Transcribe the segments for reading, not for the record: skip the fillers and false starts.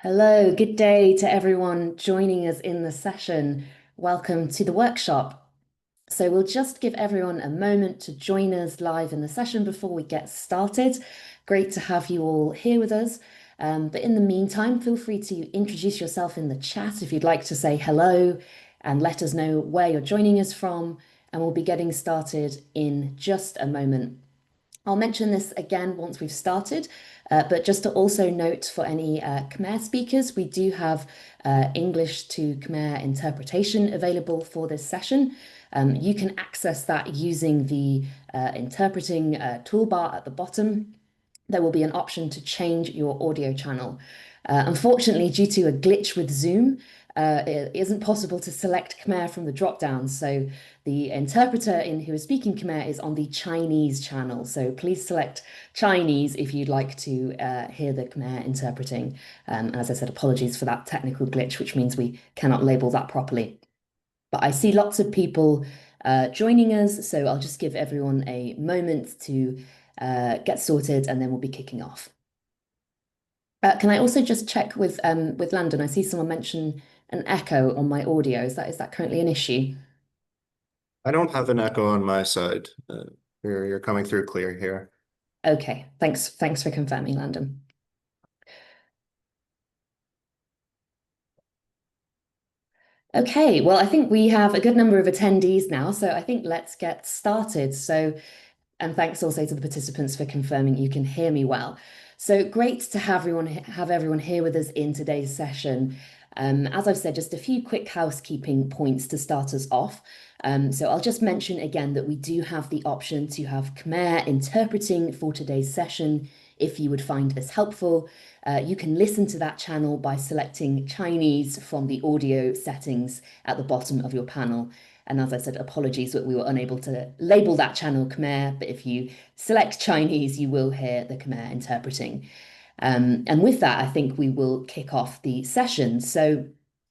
Hello, good day to everyone joining us in the session. Welcome to the workshop. So we'll just give everyone a moment to join us live in the session before we get started. Great to have you all here with us. But in the meantime, feel free to introduce yourself in the chat if you'd like to say hello and let us know where you're joining us from. And we'll be getting started in just a moment. I'll mention this again once we've started, but just to also note for any Khmer speakers, we do have English to Khmer interpretation available for this session. You can access that using the interpreting toolbar at the bottom. There will be an option to change your audio channel. Unfortunately, due to a glitch with Zoom, it isn't possible to select Khmer from the drop-down. So the interpreter in who is speaking Khmer is on the Chinese channel. So please select Chinese if you'd like to hear the Khmer interpreting. And as I said, apologies for that technical glitch, which means we cannot label that properly. But I see lots of people joining us, so I'll just give everyone a moment to get sorted and then we'll be kicking off. Can I also just check with Landon? I see someone mention an echo on my audio. Is that currently an issue? I don't have an echo on my side. You're coming through clear here. Okay, thanks for confirming, Landon. Okay, well, I think we have a good number of attendees now, so I think let's get started. And thanks also to the participants for confirming you can hear me well. So great to have everyone here with us in today's session. As I've said, just a few quick housekeeping points to start us off. So I'll just mention again that we do have the option to have Khmer interpreting for today's session if you would find this helpful. You can listen to that channel by selecting Chinese from the audio settings at the bottom of your panel. And as I said, apologies that we were unable to label that channel Khmer, but if you select Chinese, you will hear the Khmer interpreting. And with that, I think we will kick off the session. So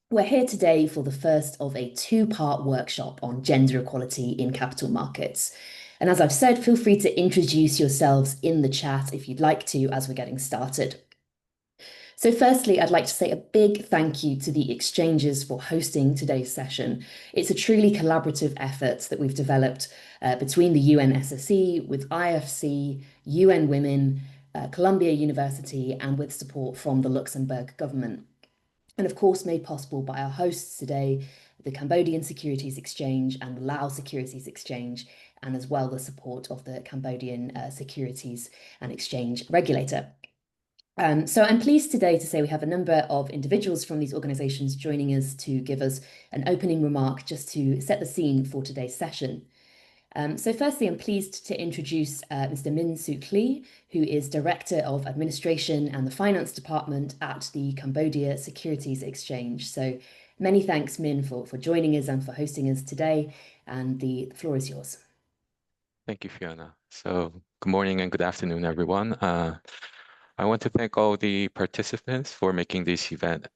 we're here today for the first of a two-part workshop on gender equality in capital markets. And as I've said, feel free to introduce yourselves in the chat if you'd like to as we're getting started. So firstly, I'd like to say a big thank you to the exchanges for hosting today's session. It's a truly collaborative effort that we've developed between the UNSSE, with IFC, UN Women, Columbia University, and with support from the Luxembourg government. And of course, made possible by our hosts today, the Cambodian Securities Exchange and the Laos Securities Exchange, and as well the support of the Cambodian Securities and Exchange Regulator. So I'm pleased today to say we have a number of individuals from these organisations joining us to give us an opening remark just to set the scene for today's session. So firstly, I'm pleased to introduce Mr. Min Suk Lee, who is Director of Administration and the Finance Department at the Cambodia Securities Exchange. So many thanks, Min, for joining us and for hosting us today. And the floor is yours. Thank you, Fiona. So good morning and good afternoon, everyone. I want to thank all the participants for making this event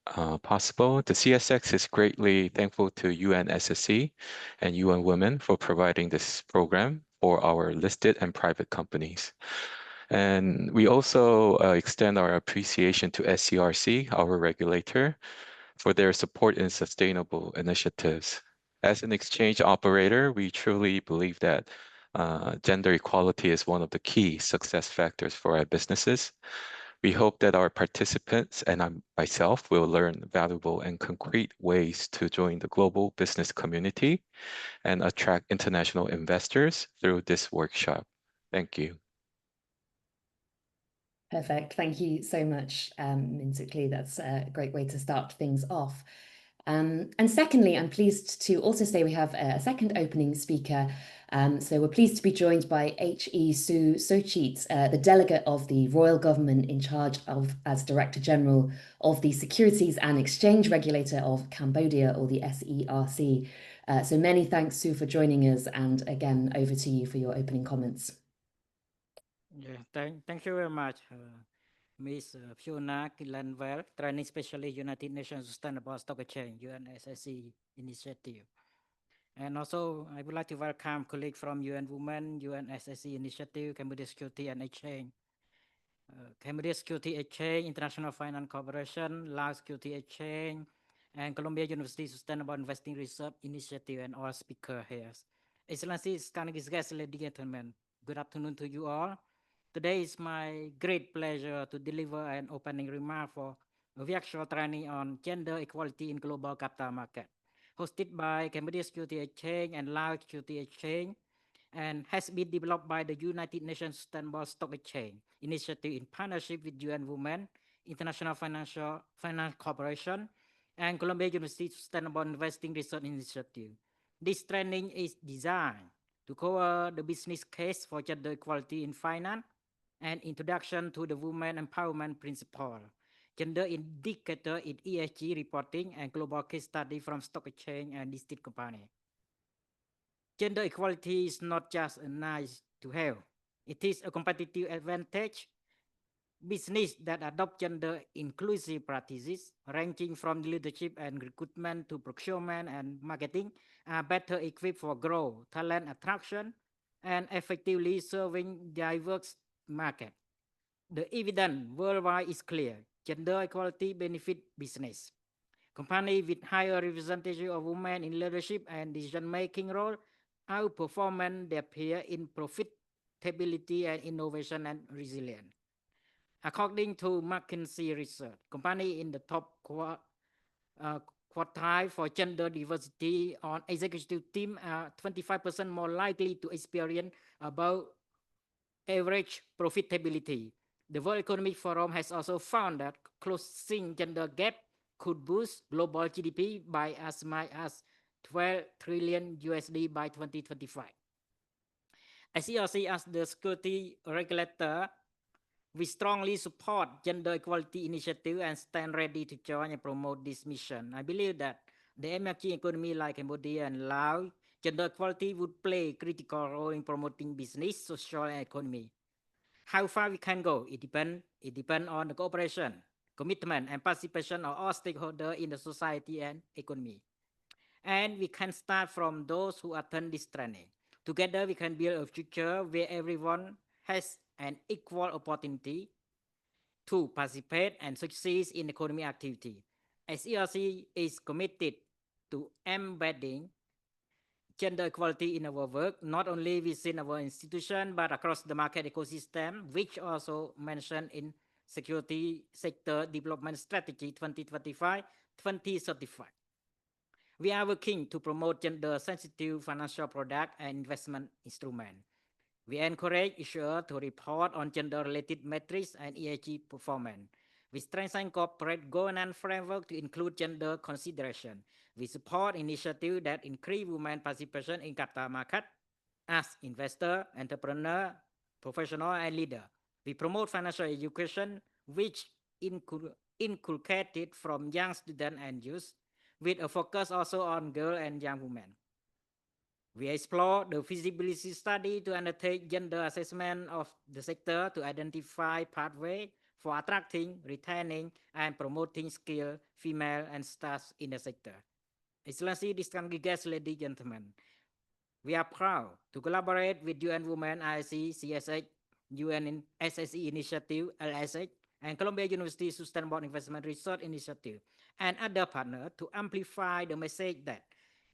possible. The CSX is greatly thankful to UNSSE and UN Women for providing this program for our listed and private companies. And we also extend our appreciation to SCRC, our regulator, for their support in sustainable initiatives. As an exchange operator, we truly believe that gender equality is one of the key success factors for our businesses. We hope that our participants and myself will learn valuable and concrete ways to join the global business community and attract international investors through this workshop. Thank you. Perfect. Thank you so much, Min Suk Lee. That's a great way to start things off. And secondly, I'm pleased to also say we have a second opening speaker. So we're pleased to be joined by H.E. Su Sochit, the delegate of the Royal Government in charge of as Director General of the Securities and Exchange Regulator of Cambodia, or the SERC. So many thanks, Su, for joining us. And again, over to you for your opening comments. Yeah, thank you very much, Ms. Fiona Killenwell, Training Specialist, United Nations Sustainable Stock Exchange, UNSSE Initiative. And also, I would like to welcome colleagues from UN Women, UNSSE Initiative, Cambodia Security and Exchange, Cambodia Securities Exchange, International Finance Corporation, Laos Securities Exchange, and Columbia University Sustainable Investing Research Initiative, and all speakers here. Excellencies, distinguished guests, ladies and gentlemen, good afternoon to you all. Today is my great pleasure to deliver an opening remark for a virtual training on gender equality in global capital market, hosted by Cambodia Securities Exchange and Laos Securities Exchange, and has been developed by the United Nations Sustainable Stock Exchange Initiative in partnership with UN Women, International Finance Corporation, and Columbia University Sustainable Investing Research Initiative. This training is designed to cover the business case for gender equality in finance and introduction to the women empowerment principle, gender indicator in ESG reporting, and global case study from stock exchange and listed company. Gender equality is not just a nice to have. It is a competitive advantage. Business that adopt gender inclusive practices, ranging from leadership and recruitment to procurement and marketing, are better equipped for growth, talent attraction, and effectively serving diverse market. The evidence worldwide is clear. Gender equality benefit business. Companies with higher representation of women in leadership and decision-making role outperform their peers in profitability and innovation and resilience. According to McKinsey research, companies in the top quartile for gender diversity on executive team are 25% more likely to experience above average profitability. The World Economic Forum has also found that closing gender gap could boost global GDP by as much as $12 trillion by 2025. SERC, as the security regulator, we strongly support gender equality initiative and stand ready to join and promote this mission. I believe that the emerging economy like Cambodia and Laos, gender equality would play a critical role in promoting business, social, and economy. How far we can go, it depends on the cooperation, commitment, and participation of all stakeholders in the society and economy. And we can start from those who attend this training. Together, we can build a future where everyone has an equal opportunity to participate and succeed in economic activity. SERC is committed to embedding gender equality in our work, not only within our institution, but across the market ecosystem, which also mentioned in Security Sector Development Strategy 2025-2035. We are working to promote gender-sensitive financial product and investment instrument. We encourage each other to report on gender-related metrics and ESG performance. We strengthen corporate governance framework to include gender consideration. We support initiatives that increase women participation in capital market as investor, entrepreneur, professional, and leader. We promote financial education, which inculcated from young students and youth, with a focus also on girls and young women. We explore the feasibility study to undertake gender assessment of the sector to identify pathways for attracting, retaining, and promoting skilled female and staff in the sector. Excellency, distinguished guests, ladies and gentlemen, we are proud to collaborate with UN Women, IIC, CSH, UN SSE Initiative, LSH, and Columbia University Sustainable Investment Research Initiative, and other partners to amplify the message that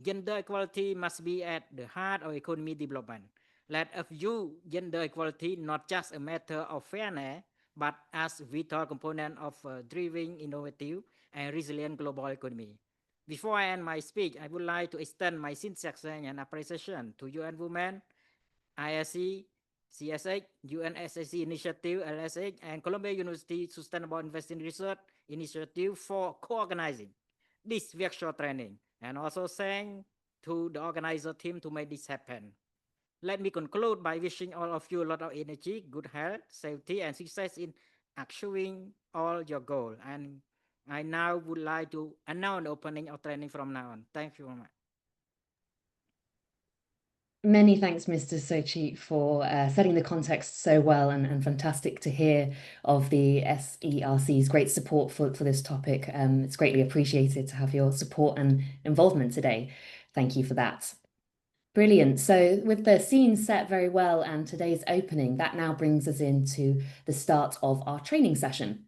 gender equality must be at the heart of economy development. Let us view gender equality not just a matter of fairness, but as a vital component of a driving, innovative, and resilient global economy. Before I end my speech, I would like to extend my sincere thanks and appreciation to UN Women, IIC, CSH, UNSSC Initiative, LSH, and Columbia University Sustainable Investing Research Initiative for co-organizing this virtual training, and also thank to the organizer team to make this happen. Let me conclude by wishing all of you a lot of energy, good health, safety, and success in achieving all your goals. And I now would like to announce the opening of training from now on. Thank you very much. Many thanks, Mr. Sochi, for setting the context so well, and fantastic to hear of the SERC's great support for this topic. It's greatly appreciated to have your support and involvement today. Thank you for that. Brilliant. So with the scene set very well and today's opening, that now brings us into the start of our training session.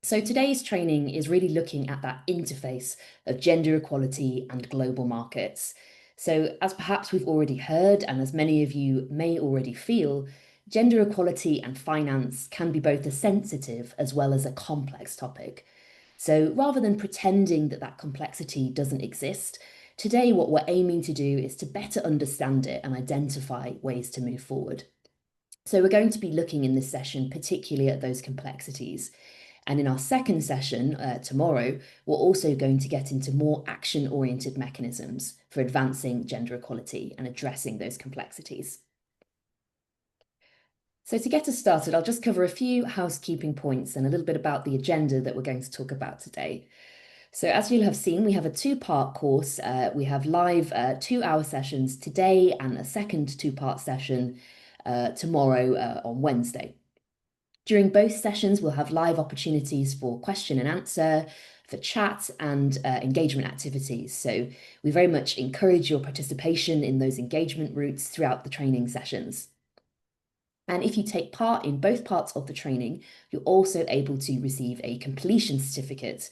So today's training is really looking at that interface of gender equality and global markets. So as perhaps we've already heard, and as many of you may already feel, gender equality and finance can be both a sensitive as well as a complex topic. So rather than pretending that that complexity doesn't exist, today what we're aiming to do is to better understand it and identify ways to move forward. So we're going to be looking in this session particularly at those complexities. And in our second session tomorrow, we're also going to get into more action-oriented mechanisms for advancing gender equality and addressing those complexities. So to get us started, I'll just cover a few housekeeping points and a little bit about the agenda that we're going to talk about today. So as you'll have seen, we have a two-part course. We have live 2-hour sessions today and a second two-part session tomorrow on Wednesday. During both sessions, we'll have live opportunities for question and answer, for chat and engagement activities. So we very much encourage your participation in those engagement routes throughout the training sessions. And if you take part in both parts of the training, you're also able to receive a completion certificate,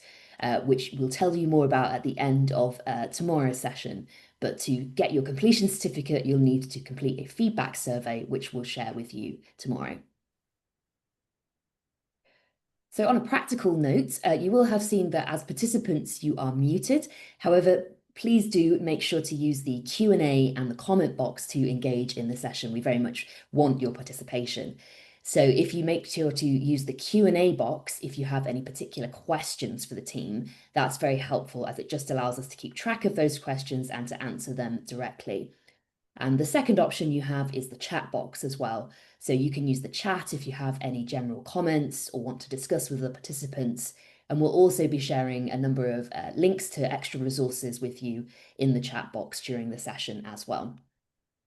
which we'll tell you more about at the end of tomorrow's session. But to get your completion certificate, you'll need to complete a feedback survey, which we'll share with you tomorrow. So on a practical note, you will have seen that as participants, you are muted. However, please do make sure to use the Q&A and the comment box to engage in the session. We very much want your participation. So if you make sure to use the Q&A box, if you have any particular questions for the team, that's very helpful as it just allows us to keep track of those questions and to answer them directly. And the second option you have is the chat box as well. So you can use the chat if you have any general comments or want to discuss with the participants. And we'll also be sharing a number of links to extra resources with you in the chat box during the session as well.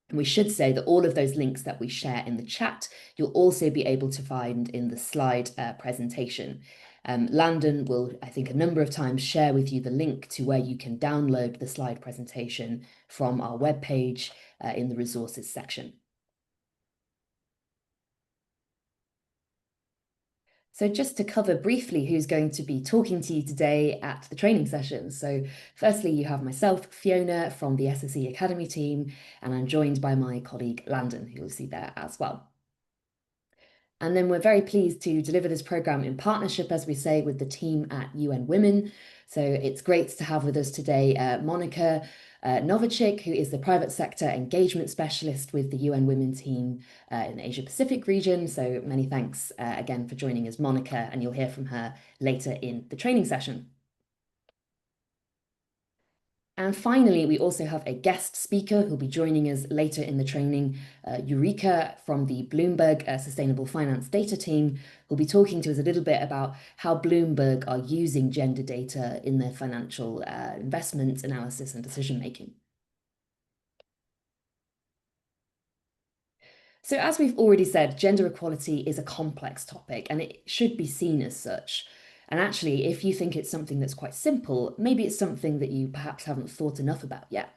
And we should say that all of those links that we share in the chat, you'll also be able to find in the slide presentation. Landon will, I think, a number of times share with you the link to where you can download the slide presentation from our webpage in the resources section. So just to cover briefly who's going to be talking to you today at the training session. So firstly, you have myself, Fiona, from the SSE Academy team, and I'm joined by my colleague Landon, who you'll see there as well. And then we're very pleased to deliver this programme in partnership, as we say, with the team at UN Women. So it's great to have with us today Monica Novacek, who is the private sector engagement specialist with the UN Women team in the Asia Pacific region. So many thanks again for joining us, Monica, and you'll hear from her later in the training session. And finally, we also have a guest speaker who'll be joining us later in the training, Eureka from the Bloomberg Sustainable Finance Data team, who'll be talking to us a little bit about how Bloomberg are using gender data in their financial investment analysis and decision-making. So as we've already said, gender equality is a complex topic and it should be seen as such. And actually, if you think it's something that's quite simple, maybe it's something that you perhaps haven't thought enough about yet.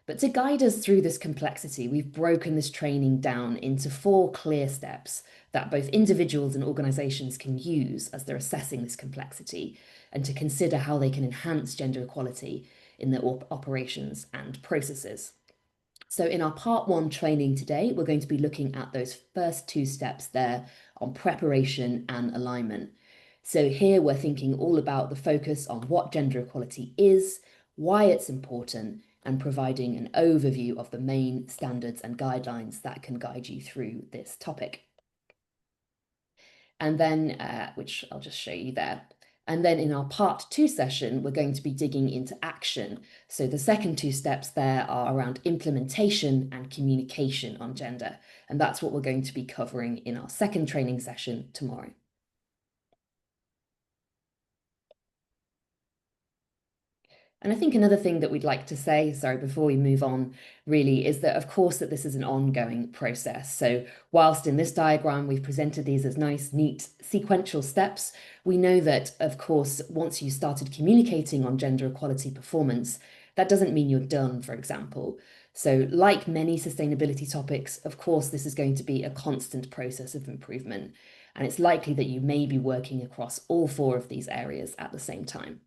But to guide us through this complexity, we've broken this training down into 4 clear steps that both individuals and organisations can use as they're assessing this complexity and to consider how they can enhance gender equality in their operations and processes. So in our part 1 training today, we're going to be looking at those first 2 steps there on preparation and alignment. So here we're thinking all about the focus on what gender equality is, why it's important, and providing an overview of the main standards and guidelines that can guide you through this topic. And then, which I'll just show you there. And then in our part 2 session, we're going to be digging into action. So the second 2 steps there are around implementation and communication on gender. And that's what we're going to be covering in our second training session tomorrow. And I think another thing that we'd like to say, sorry, before we move on, really, is that, of course, that this is an ongoing process. So whilst in this diagram, we've presented these as nice, neat, sequential steps, we know that, of course, once you started communicating on gender equality performance, that doesn't mean you're done, for example. So like many sustainability topics, of course, this is going to be a constant process of improvement, and it's likely that you may be working across all 4 of these areas at the same time.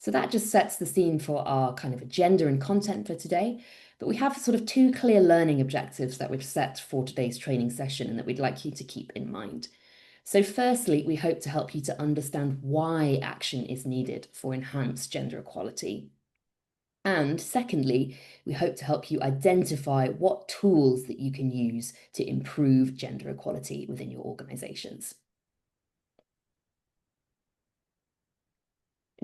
So that just sets the scene for our kind of agenda and content for today. But we have sort of 2 clear learning objectives that we've set for today's training session and that we'd like you to keep in mind. So firstly, we hope to help you to understand why action is needed for enhanced gender equality. And secondly, we hope to help you identify what tools that you can use to improve gender equality within your organizations.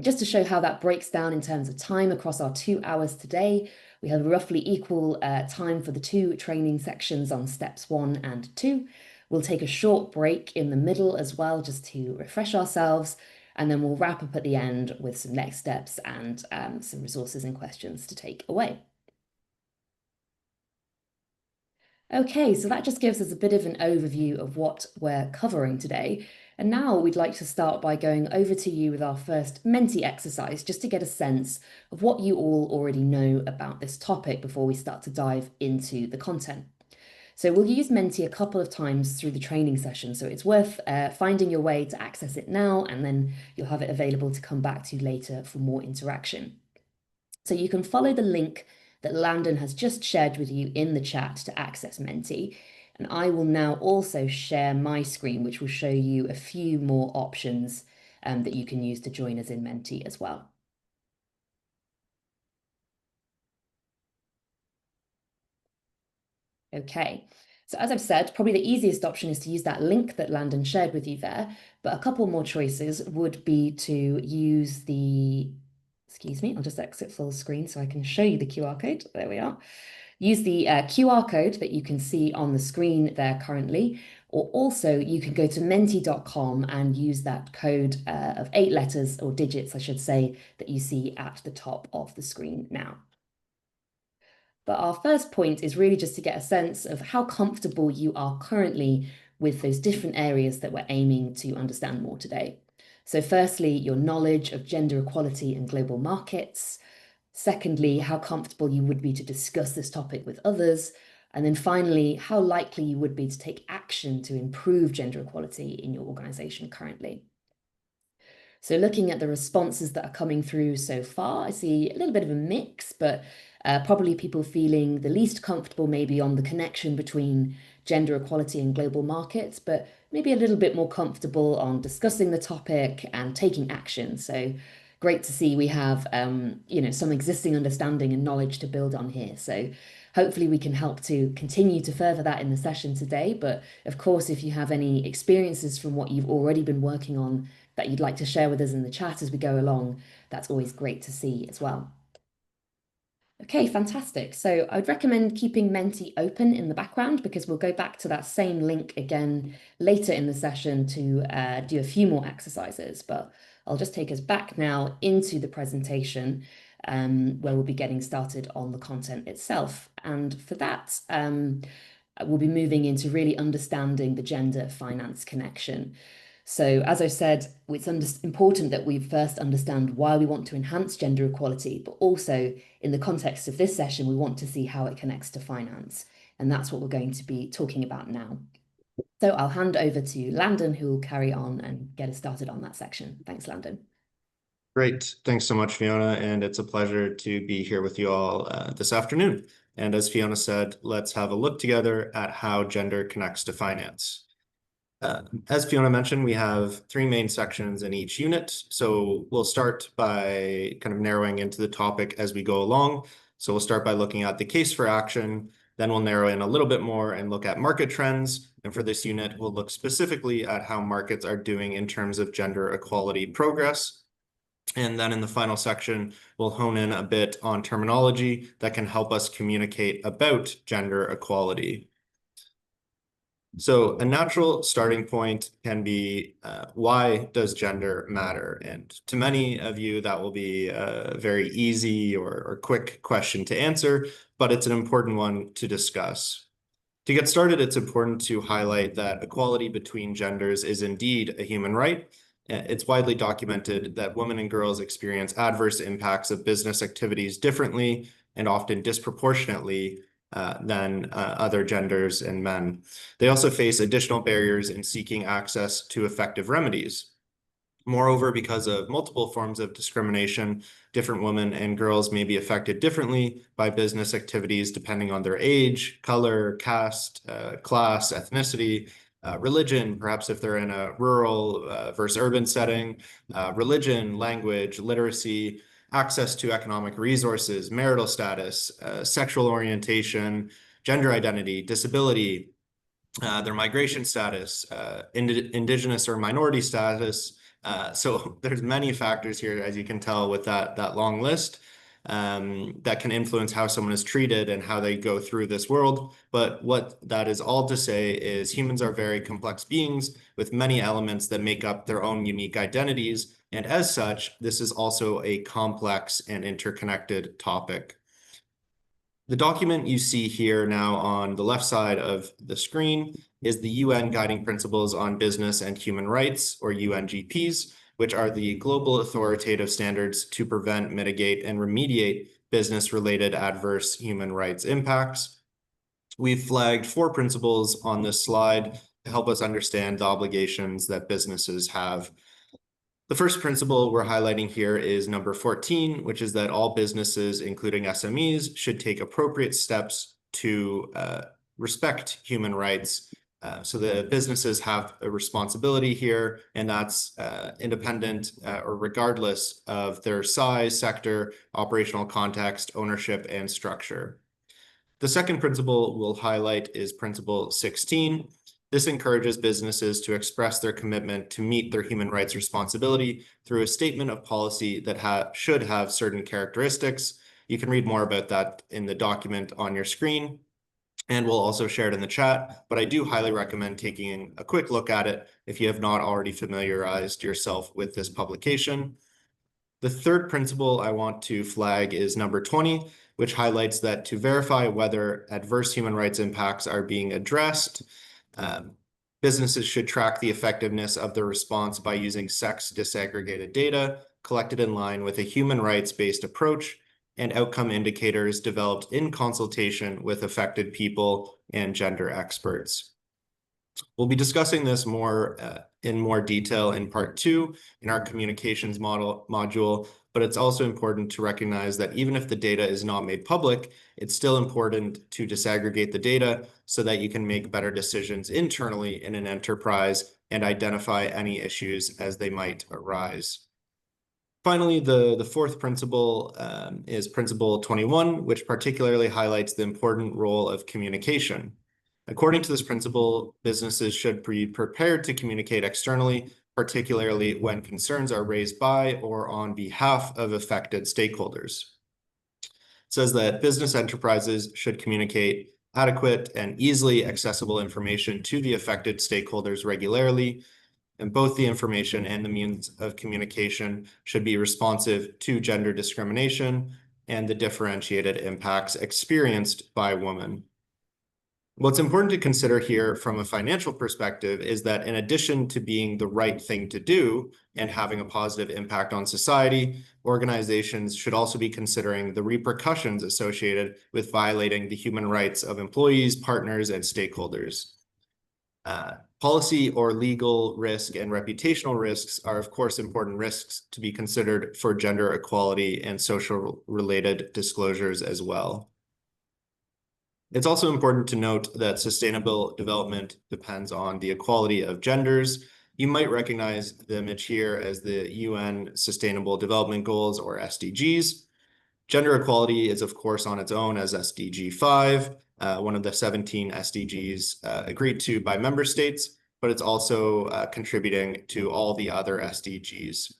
Just to show how that breaks down in terms of time across our 2 hours today, we have roughly equal time for the 2 training sections on steps 1 and 2. We'll take a short break in the middle as well, just to refresh ourselves, and then we'll wrap up at the end with some next steps and some resources and questions to take away. Okay, so that just gives us a bit of an overview of what we're covering today. And now we'd like to start by going over to you with our first Menti exercise, just to get a sense of what you all already know about this topic before we start to dive into the content. So we'll use Menti a couple of times through the training session, so it's worth finding your way to access it now, and then you'll have it available to come back to later for more interaction. So you can follow the link that Landon has just shared with you in the chat to access Menti. And I will now also share my screen, which will show you a few more options that you can use to join us in Menti as well. Okay, so as I've said, probably the easiest option is to use that link that Landon shared with you there, but a couple more choices would be to use the, excuse me, I'll just exit full screen so I can show you the QR code. There we are. Use the QR code that you can see on the screen there currently, or also you can go to menti.com and use that code of 8 letters or digits, I should say, that you see at the top of the screen now. But our first point is really just to get a sense of how comfortable you are currently with those different areas that we're aiming to understand more today. So firstly, your knowledge of gender equality and global markets. Secondly, how comfortable you would be to discuss this topic with others. And then finally, how likely you would be to take action to improve gender equality in your organization currently. So looking at the responses that are coming through so far, I see a little bit of a mix, but probably people feeling the least comfortable maybe on the connection between gender equality and global markets, but maybe a little bit more comfortable on discussing the topic and taking action. So great to see we have some existing understanding and knowledge to build on here. So hopefully we can help to continue to further that in the session today. But of course, if you have any experiences from what you've already been working on that you'd like to share with us in the chat as we go along, that's always great to see as well. Okay, fantastic. So I'd recommend keeping Menti open in the background because we'll go back to that same link again later in the session to do a few more exercises. But I'll just take us back now into the presentation where we'll be getting started on the content itself. And for that, we'll be moving into really understanding the gender finance connection. So as I said, it's important that we first understand why we want to enhance gender equality, but also in the context of this session, we want to see how it connects to finance. And that's what we're going to be talking about now. So I'll hand over to Landon, who will carry on and get us started on that section. Thanks, Landon. Great. Thanks so much, Fiona. And it's a pleasure to be here with you all this afternoon. And as Fiona said, let's have a look together at how gender connects to finance. As Fiona mentioned, we have 3 main sections in each unit. So we'll start by kind of narrowing into the topic as we go along. So we'll start by looking at the case for action. Then we'll narrow in a little bit more and look at market trends. And for this unit, we'll look specifically at how markets are doing in terms of gender equality progress. And then in the final section, we'll hone in a bit on terminology that can help us communicate about gender equality. So a natural starting point can be, why does gender matter? And to many of you, that will be a very easy or quick question to answer, but it's an important one to discuss. To get started, it's important to highlight that equality between genders is indeed a human right. It's widely documented that women and girls experience adverse impacts of business activities differently, and often disproportionately than other genders and men. They also face additional barriers in seeking access to effective remedies. Moreover, because of multiple forms of discrimination, different women and girls may be affected differently by business activities depending on their age, color, caste, class, ethnicity, religion, perhaps if they're in a rural versus urban setting, religion, language, literacy, access to economic resources, marital status, sexual orientation, gender identity, disability, their migration status, indigenous or minority status. So there's many factors here, as you can tell with that long list, that can influence how someone is treated and how they go through this world. But what that is all to say is humans are very complex beings with many elements that make up their own unique identities. And as such, this is also a complex and interconnected topic. The document you see here now on the left side of the screen is the UN Guiding Principles on Business and Human Rights, or UNGPs, which are the global authoritative standards to prevent, mitigate, and remediate business-related adverse human rights impacts. We've flagged 4 principles on this slide to help us understand the obligations that businesses have. The first principle we're highlighting here is number 14, which is that all businesses, including SMEs, should take appropriate steps to respect human rights. So the businesses have a responsibility here, and that's independent or regardless of their size, sector, operational context, ownership, and structure. The second principle we'll highlight is principle 16. This encourages businesses to express their commitment to meet their human rights responsibility through a statement of policy that should have certain characteristics. You can read more about that in the document on your screen, and we'll also share it in the chat, but I do highly recommend taking a quick look at it if you have not already familiarized yourself with this publication. The third principle I want to flag is number 20, which highlights that to verify whether adverse human rights impacts are being addressed, businesses should track the effectiveness of their response by using sex disaggregated data collected in line with a human rights-based approach and outcome indicators developed in consultation with affected people and gender experts. We'll be discussing this in more detail in part 2 in our communications module, but it's also important to recognize that even if the data is not made public, it's still important to disaggregate the data so that you can make better decisions internally in an enterprise and identify any issues as they might arise. Finally, the fourth principle is principle 21, which particularly highlights the important role of communication. According to this principle, businesses should be prepared to communicate externally, particularly when concerns are raised by or on behalf of affected stakeholders. It says that business enterprises should communicate adequate and easily accessible information to the affected stakeholders regularly, and both the information and the means of communication should be responsive to gender discrimination and the differentiated impacts experienced by women. What's important to consider here from a financial perspective is that in addition to being the right thing to do and having a positive impact on society, organizations should also be considering the repercussions associated with violating the human rights of employees, partners, and stakeholders. Policy or legal risk and reputational risks are, of course, important risks to be considered for gender equality and social related disclosures as well. It's also important to note that sustainable development depends on the equality of genders. You might recognize the image here as the UN Sustainable Development Goals, or SDGs. Gender equality is, of course, on its own as SDG 5, one of the 17 SDGs agreed to by member states, but it's also contributing to all the other SDGs.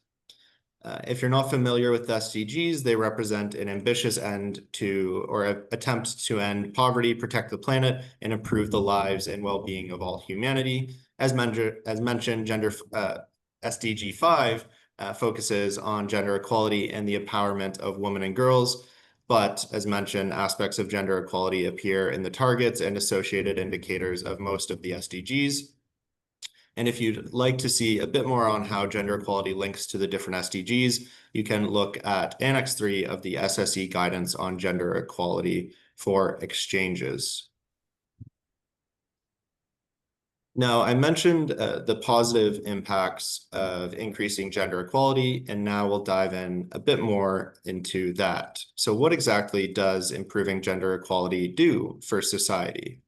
If you're not familiar with the SDGs, they represent an ambitious attempt to end poverty, protect the planet, and improve the lives and well-being of all humanity. As mentioned, SDG 5 focuses on gender equality and the empowerment of women and girls. But as mentioned, aspects of gender equality appear in the targets and associated indicators of most of the SDGs. And if you'd like to see a bit more on how gender equality links to the different SDGs, you can look at Annex 3 of the SSE guidance on gender equality for exchanges. Now, I mentioned the positive impacts of increasing gender equality, and now we'll dive in a bit more into that. So what exactly does improving gender equality do for society?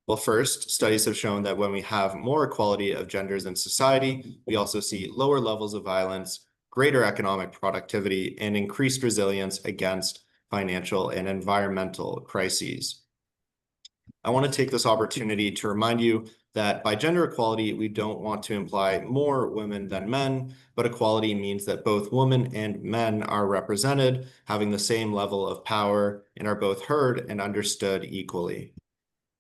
Well, first, studies have shown that when we have more equality of genders in society, we also see lower levels of violence, greater economic productivity, and increased resilience against financial and environmental crises. I want to take this opportunity to remind you that by gender equality, we don't want to imply more women than men, but equality means that both women and men are represented, having the same level of power, and are both heard and understood equally.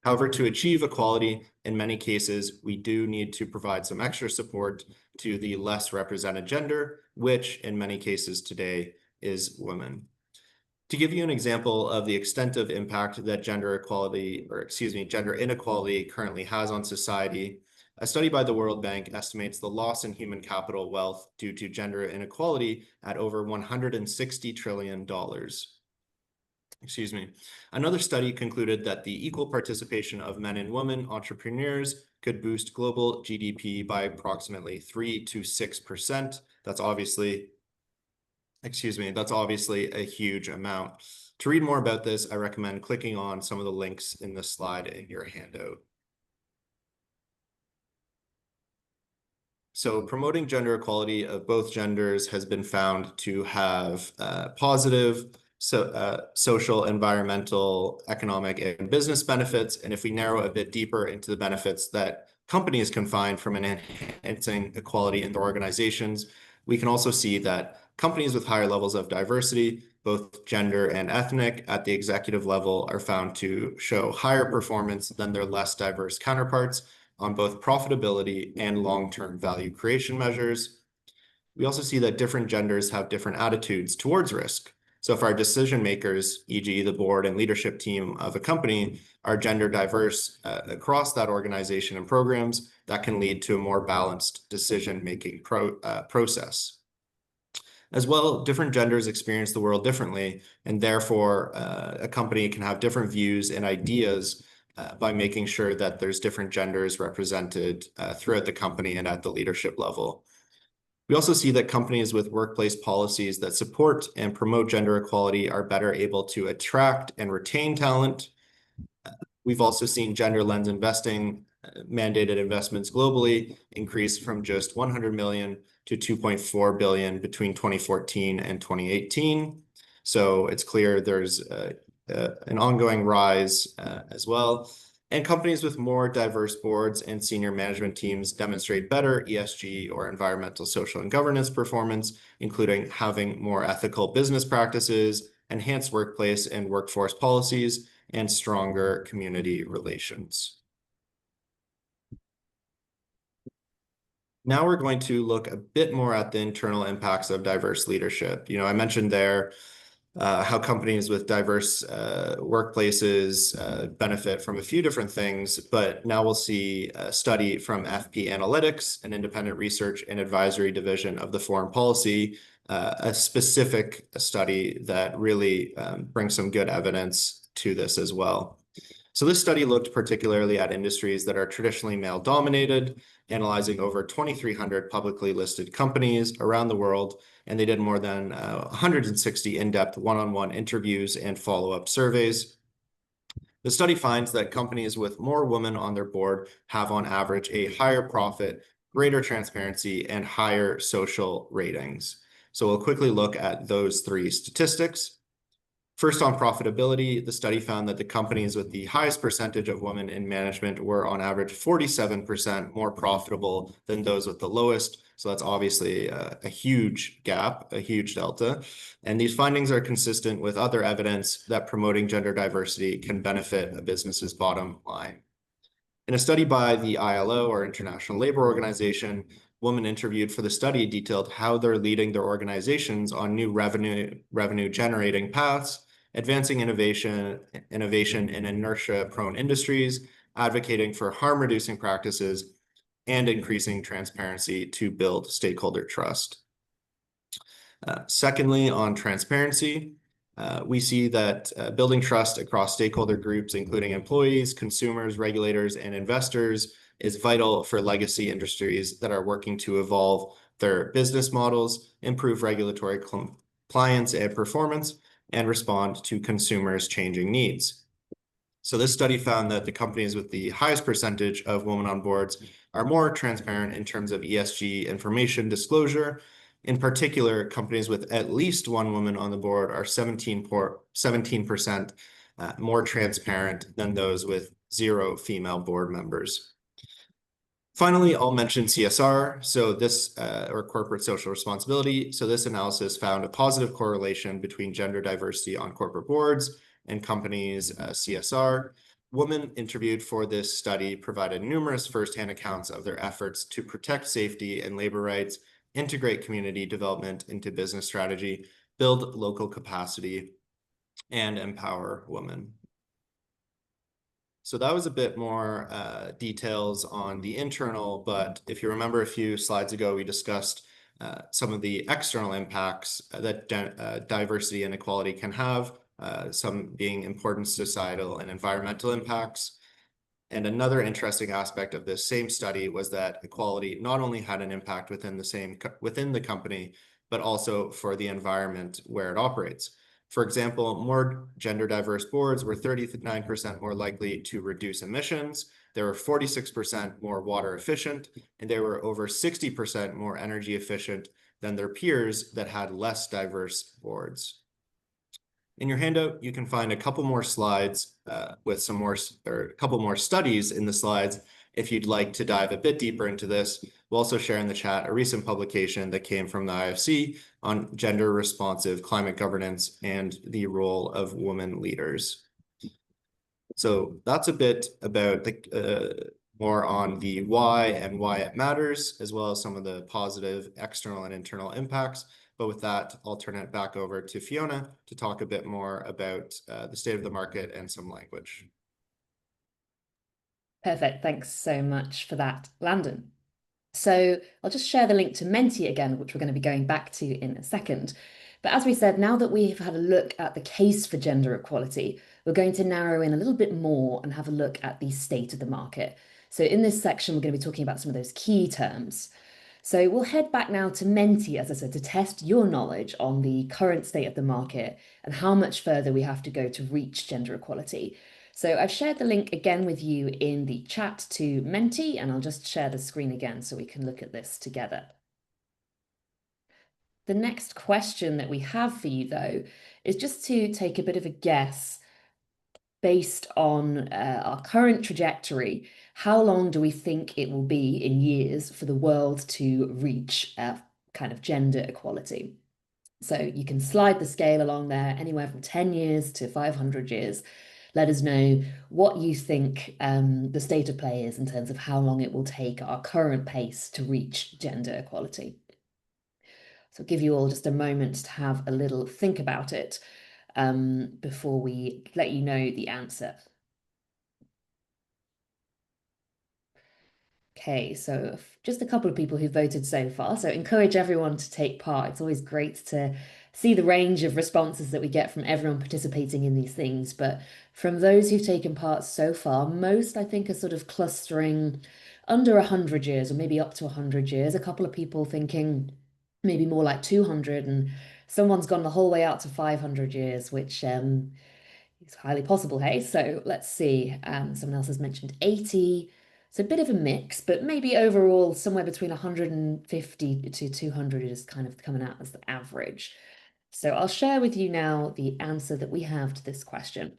However, to achieve equality, in many cases, we do need to provide some extra support to the less represented gender, which in many cases today is women. To give you an example of the extent of impact that gender inequality currently has on society, a study by the World Bank estimates the loss in human capital wealth due to gender inequality at over $160 trillion. Another study concluded that the equal participation of men and women entrepreneurs could boost global GDP by approximately 3 to 6%. That's obviously a huge amount. To read more about this, I recommend clicking on some of the links in the slide in your handout. So promoting gender equality of both genders has been found to have positive social, environmental, economic, and business benefits. And if we narrow a bit deeper into the benefits that companies can find from enhancing equality in their organizations, we can also see that companies with higher levels of diversity, both gender and ethnic, at the executive level are found to show higher performance than their less diverse counterparts on both profitability and long-term value creation measures. We also see that different genders have different attitudes towards risk. So if our decision makers, e.g. the board and leadership team of a company, are gender diverse across that organization and programs, that can lead to a more balanced decision-making process. As well, different genders experience the world differently, and therefore a company can have different views and ideas by making sure that there's different genders represented throughout the company and at the leadership level. We also see that companies with workplace policies that support and promote gender equality are better able to attract and retain talent. We've also seen gender lens investing, mandated investments globally increase from just 100 million to 2.4 billion between 2014 and 2018. So it's clear there's an ongoing rise as well. And companies with more diverse boards and senior management teams demonstrate better ESG or environmental, social, and governance performance, including having more ethical business practices, enhanced workplace and workforce policies, and stronger community relations. Now we're going to look a bit more at the internal impacts of diverse leadership. I mentioned there how companies with diverse workplaces benefit from a few different things, but now we'll see a study from FP Analytics, an independent research and advisory division of the Foreign Policy, a specific study that really brings some good evidence to this as well. So this study looked particularly at industries that are traditionally male-dominated, analyzing over 2,300 publicly listed companies around the world, and they did more than 160 in-depth one-on-one interviews and follow-up surveys. The study finds that companies with more women on their board have on average a higher profit, greater transparency, and higher social ratings. So we'll quickly look at those three statistics. First, on profitability, the study found that the companies with the highest percentage of women in management were on average 47% more profitable than those with the lowest. So that's obviously a huge gap, a huge delta. And these findings are consistent with other evidence that promoting gender diversity can benefit a business's bottom line. In a study by the ILO, or International Labor Organization, women interviewed for the study detailed how they're leading their organizations on new revenue generating paths, advancing innovation in inertia-prone industries, advocating for harm-reducing practices, and increasing transparency to build stakeholder trust. Secondly, on transparency, we see that building trust across stakeholder groups, including employees, consumers, regulators, and investors, is vital for legacy industries that are working to evolve their business models, improve regulatory compliance and performance, and respond to consumers' changing needs. So this study found that the companies with the highest percentage of women on boards are more transparent in terms of ESG information disclosure. In particular, companies with at least one woman on the board are 17% more transparent than those with 0 female board members. Finally, I'll mention CSR, so this, or corporate social responsibility. So this analysis found a positive correlation between gender diversity on corporate boards and companies' CSR. Women interviewed for this study provided numerous firsthand accounts of their efforts to protect safety and labor rights, integrate community development into business strategy, build local capacity, and empower women. So that was a bit more details on the internal, but if you remember a few slides ago, we discussed some of the external impacts that diversity and equality can have, some being important societal and environmental impacts. And another interesting aspect of this same study was that equality not only had an impact within the company, but also for the environment where it operates. For example, more gender diverse boards were 39% more likely to reduce emissions. They were 46% more water efficient, and they were over 60% more energy efficient than their peers that had less diverse boards. In your handout, you can find a couple more slides with some more, or a couple more studies in the slides. If you'd like to dive a bit deeper into this, we'll also share in the chat a recent publication that came from the IFC on gender responsive climate governance and the role of women leaders. So that's a bit about the more on the why and why it matters, as well as some of the positive external and internal impacts. But with that, I'll turn it back over to Fiona to talk a bit more about the state of the market and some language. Perfect. Thanks so much for that, Landon. So I'll just share the link to Menti again, which we're going to be going back to in a second. But as we said, now that we've had a look at the case for gender equality, we're going to narrow in a little bit more and have a look at the state of the market. So in this section, we're going to be talking about some of those key terms. So we'll head back now to Menti, as I said, to test your knowledge on the current state of the market and how much further we have to go to reach gender equality. So I've shared the link again with you in the chat to Menti, and I'll just share the screen again so we can look at this together. The next question that we have for you, though, is just to take a bit of a guess based on our current trajectory. How long do we think it will be in years for the world to reach kind of gender equality? So you can slide the scale along there, anywhere from 10 years to 500 years. Let us know what you think the state of play is in terms of how long it will take at our current pace to reach gender equality. So I'll give you all just a moment to have a little think about it before we let you know the answer. Okay, so just a couple of people who voted so far. So encourage everyone to take part. It's always great to see the range of responses that we get from everyone participating in these things. But from those who've taken part so far, most I think are sort of clustering under 100 years or maybe up to 100 years. A couple of people thinking maybe more like 200, and someone's gone the whole way out to 500 years, which is highly possible, hey? So let's see. Someone else has mentioned 80. It's a bit of a mix, but maybe overall somewhere between 150 to 200 is kind of coming out as the average. So I'll share with you now the answer that we have to this question.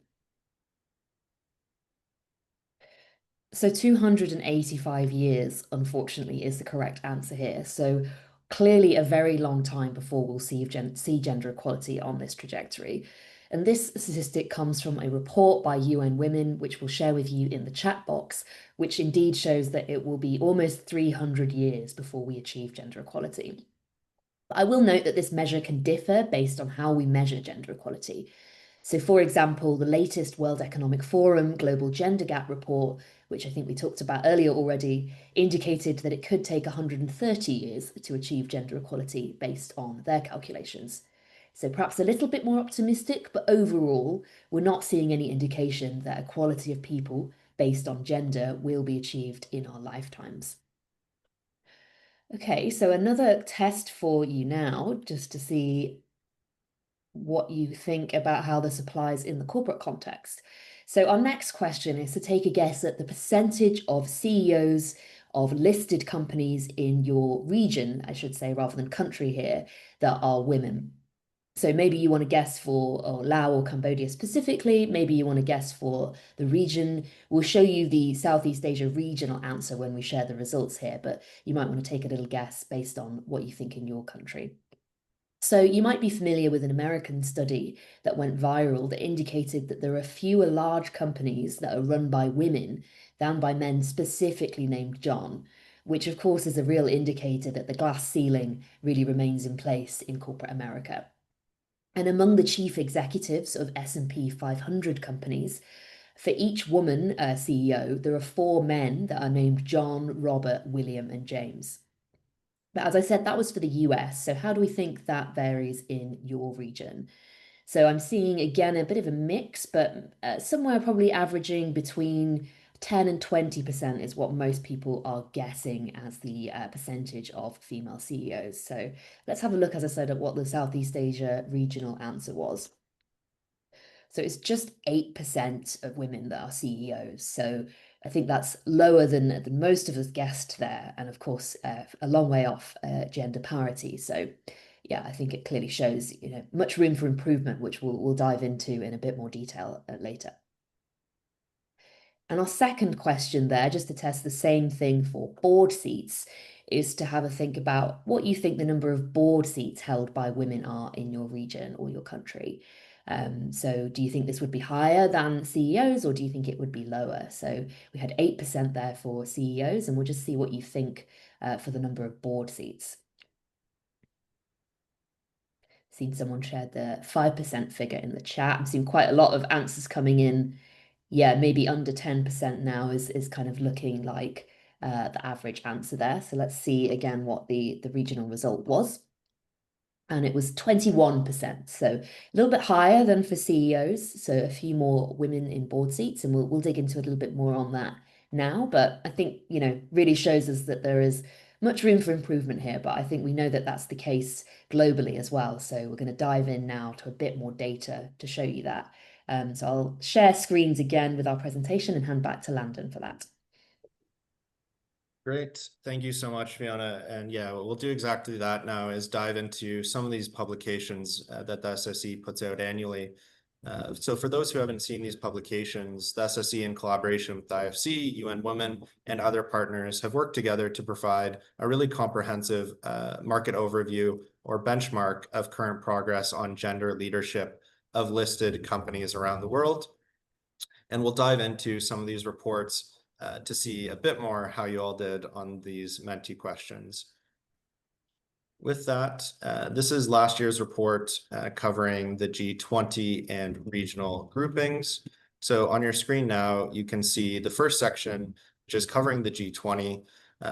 So 285 years, unfortunately, is the correct answer here. So clearly a very long time before we'll see gender equality on this trajectory. And this statistic comes from a report by UN Women, which we'll share with you in the chat box, which indeed shows that it will be almost 300 years before we achieve gender equality. I will note that this measure can differ based on how we measure gender equality. So, for example, the latest World Economic Forum Global Gender Gap report, which I think we talked about earlier already, indicated that it could take 130 years to achieve gender equality based on their calculations. So perhaps a little bit more optimistic, but overall, we're not seeing any indication that equality of people based on gender will be achieved in our lifetimes. Okay, so another test for you now, just to see what you think about how this applies in the corporate context. So our next question is to take a guess at the percentage of CEOs of listed companies in your region, I should say, rather than country here, that are women. So maybe you want to guess for Laos or Cambodia specifically. Maybe you want to guess for the region. We'll show you the Southeast Asia regional answer when we share the results here, but you might want to take a little guess based on what you think in your country. So you might be familiar with an American study that went viral that indicated that there are fewer large companies that are run by women than by men specifically named John, which of course is a real indicator that the glass ceiling really remains in place in corporate America. And among the chief executives of S&P 500 companies, for each woman CEO, there are 4 men that are named John, Robert, William, and James. But as I said, that was for the US. So how do we think that varies in your region? So I'm seeing, again, a bit of a mix, but somewhere probably averaging between 10 and 20% is what most people are guessing as the percentage of female CEOs. So let's have a look, as I said, at what the Southeast Asia regional answer was. So it's just 8% of women that are CEOs. So I think that's lower than most of us guessed there. And of course, a long way off gender parity. So yeah, I think it clearly shows, much room for improvement, which we'll dive into in a bit more detail later. And our second question there, just to test the same thing for board seats, is to have a think about what you think the number of board seats held by women are in your region or your country. So do you think this would be higher than CEOs, or do you think it would be lower? So we had 8% there for CEOs, and we'll just see what you think for the number of board seats. Seen someone shared the 5% figure in the chat. I'm seeing quite a lot of answers coming in. Yeah, maybe under 10% now is kind of looking like the average answer there. So let's see again what the regional result was. And it was 21%, so a little bit higher than for CEOs, so a few more women in board seats, and we'll dig into a little bit more on that now. But I think, really shows us that there is much room for improvement here, but I think we know that that's the case globally as well. So we're going to dive in now to a bit more data to show you that. So I'll share screens again with our presentation and hand back to Landon for that. Great. Thank you so much, Fiona. And yeah, we'll do exactly that now, is dive into some of these publications that the SSE puts out annually. So for those who haven't seen these publications, the SSE, in collaboration with the IFC, UN Women, and other partners, have worked together to provide a really comprehensive market overview or benchmark of current progress on gender leadership of listed companies around the world. And we'll dive into some of these reports to see a bit more how you all did on these Menti questions. With that, this is last year's report covering the G20 and regional groupings. So on your screen now, you can see the first section, which is covering the G20.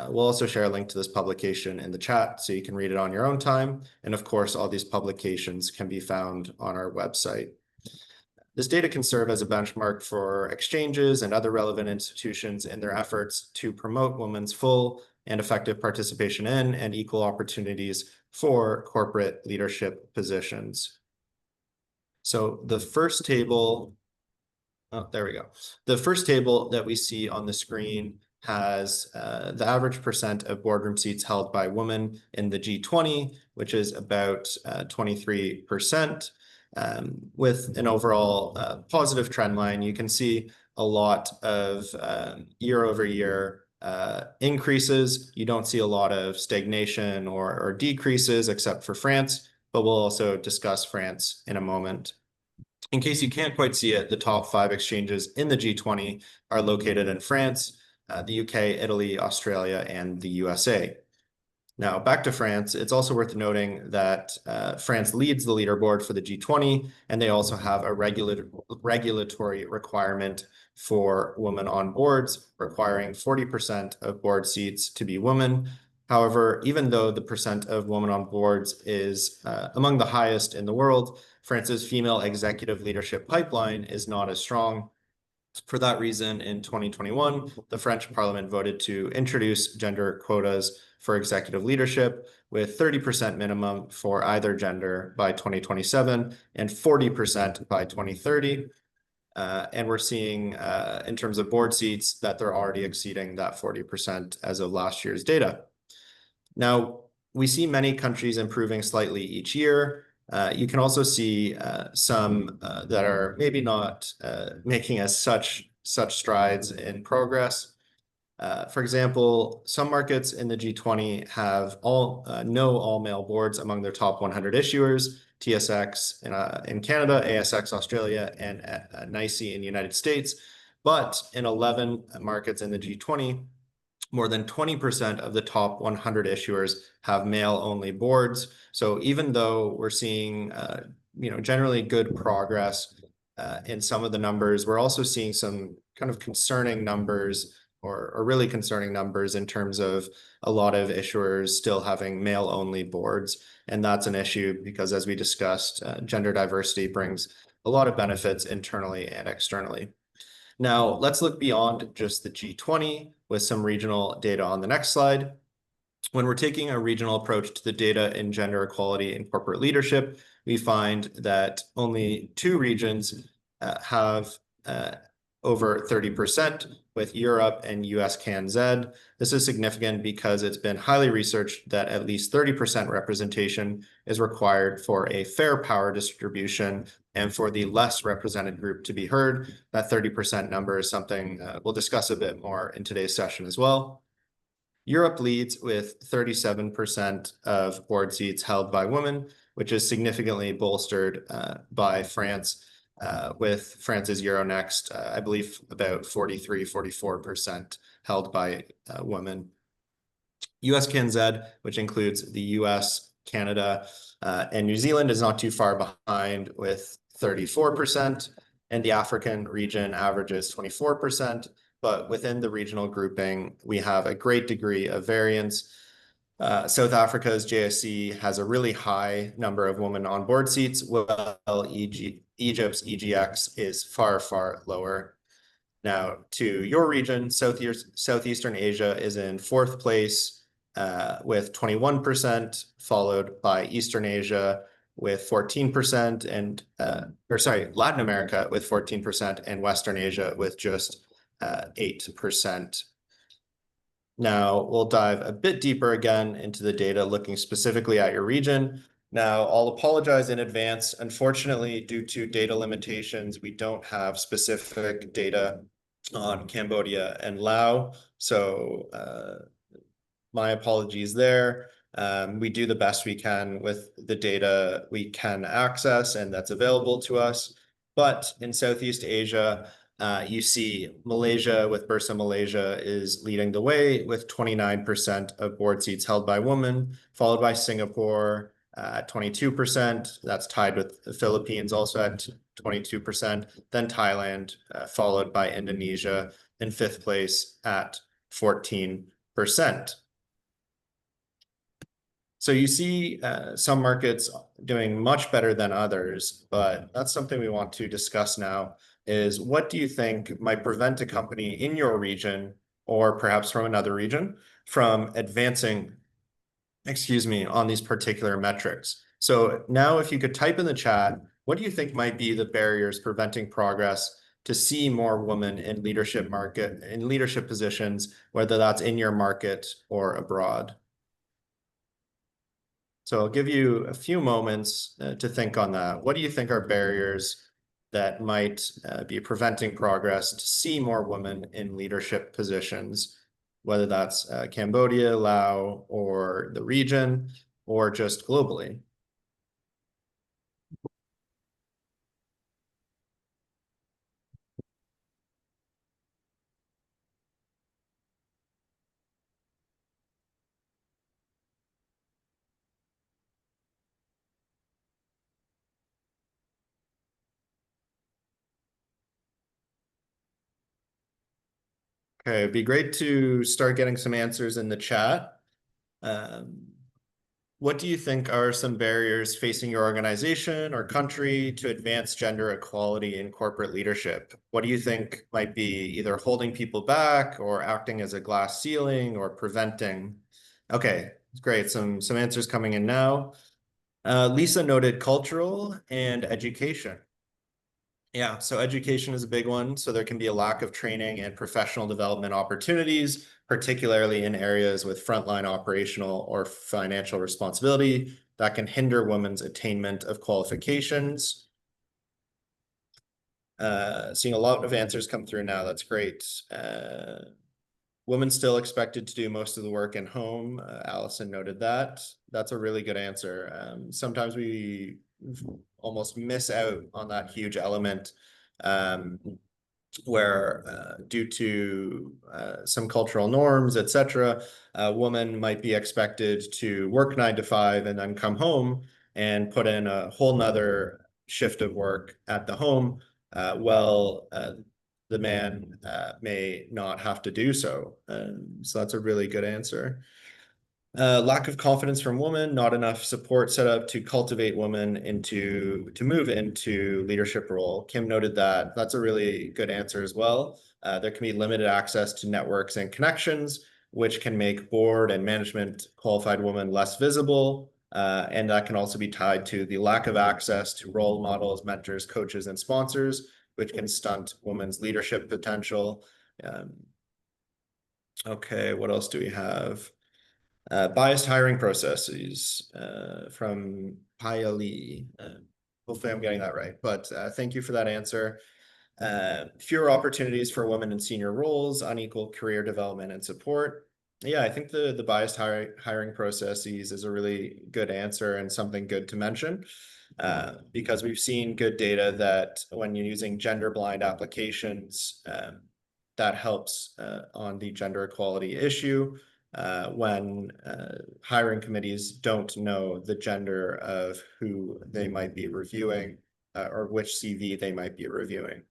We'll also share a link to this publication in the chat so you can read it on your own time. And of course, all these publications can be found on our website. This data can serve as a benchmark for exchanges and other relevant institutions in their efforts to promote women's full and effective participation in and equal opportunities for corporate leadership positions. So the first table, there we go. The first table that we see on the screen has the average percent of boardroom seats held by women in the G20, which is about 23%. With an overall positive trend line. You can see a lot of year over year increases. You don't see a lot of stagnation or decreases except for France, but we'll also discuss France in a moment. In case you can't quite see it, the top 5 exchanges in the G20 are located in France, the UK, Italy, Australia, and the USA. Now, back to France, it's also worth noting that France leads the leaderboard for the G20, and they also have a regulatory requirement for women on boards, requiring 40% of board seats to be women. However, even though the percent of women on boards is among the highest in the world, France's female executive leadership pipeline is not as strong. For that reason, in 2021, the French Parliament voted to introduce gender quotas for executive leadership with 30% minimum for either gender by 2027 and 40% by 2030. And we're seeing, in terms of board seats, that they're already exceeding that 40% as of last year's data. Now, we see many countries improving slightly each year. You can also see some that are maybe not making as such strides in progress. For example, some markets in the G20 have no all-male boards among their top 100 issuers, TSX in Canada, ASX Australia, and NYSE in the United States. But in 11 markets in the G20, more than 20% of the top 100 issuers have male-only boards. So even though we're seeing generally good progress in some of the numbers, we're also seeing some kind of concerning numbers or really concerning numbers in terms of a lot of issuers still having male-only boards. And that's an issue because, as we discussed, gender diversity brings a lot of benefits internally and externally. Now, let's look beyond just the G20 with some regional data on the next slide. When we're taking a regional approach to the data in gender equality in corporate leadership, we find that only 2 regions have over 30%, with Europe and US CanZ. This is significant because it's been highly researched that at least 30% representation is required for a fair power distribution and for the less represented group to be heard. That 30% number is something we'll discuss a bit more in today's session as well. Europe leads with 37% of board seats held by women, which is significantly bolstered by France, with France's Euronext, I believe about 44% held by women. US CanZ, which includes the US, Canada, and New Zealand, is not too far behind with 34%, and the African region averages 24%. But within the regional grouping, we have a great degree of variance. South Africa's JSE has a really high number of women on board seats, while Egypt's EGX is far, far lower. Now, to your region, Southeastern Asia is in 4th place with 21%, followed by Eastern Asia with 14%, and Latin America with 14%, and Western Asia with just 8%. Now, we'll dive a bit deeper again into the data, looking specifically at your region. Now, I'll apologize in advance. Unfortunately, due to data limitations, we don't have specific data on Cambodia and Laos. So my apologies there. We do the best we can with the data we can access and that's available to us. But in Southeast Asia, you see Malaysia with Bursa Malaysia is leading the way with 29% of board seats held by women, followed by Singapore at 22%. That's tied with the Philippines also at 22%. Then Thailand, followed by Indonesia in 5th place at 14%. So you see some markets doing much better than others, but that's something we want to discuss now is what do you think might prevent a company in your region or perhaps from another region from advancing, on these particular metrics? So now if you could type in the chat, what do you think might be the barriers preventing progress to see more women in leadership positions, whether that's in your market or abroad? So I'll give you a few moments to think on that. What do you think are barriers that might be preventing progress to see more women in leadership positions, whether that's Cambodia, Laos, or the region, or just globally? Okay, it'd be great to start getting some answers in the chat. What do you think are some barriers facing your organization or country to advance gender equality in corporate leadership? What do you think might be either holding people back or acting as a glass ceiling or preventing? Okay, great. Some answers coming in now. Lisa noted cultural and education. Yeah, so education is a big one. So there can be a lack of training and professional development opportunities, particularly in areas with frontline operational or financial responsibility that can hinder women's attainment of qualifications. Seeing a lot of answers come through now. That's great. Women still expected to do most of the work in home. Allison noted that. That's a really good answer. Sometimes we almost miss out on that huge element where due to some cultural norms, etc., a woman might be expected to work 9 to 5 and then come home and put in a whole nother shift of work at the home. The man may not have to do so. So that's a really good answer. Lack of confidence from women, not enough support set up to cultivate women to move into leadership role. Kim noted that. That's a really good answer as well. There can be limited access to networks and connections, which can make board and management qualified women less visible. And that can also be tied to the lack of access to role models, mentors, coaches, and sponsors, which can stunt women's leadership potential. Okay, what else do we have? Biased hiring processes from Paya Lee. Hopefully I'm getting that right, but thank you for that answer. Fewer opportunities for women in senior roles, unequal career development and support. Yeah, I think the biased hiring processes is a really good answer and something good to mention because we've seen good data that when you're using gender blind applications, that helps on the gender equality issue. When hiring committees don't know the gender of who they might be reviewing or which CV they might be reviewing.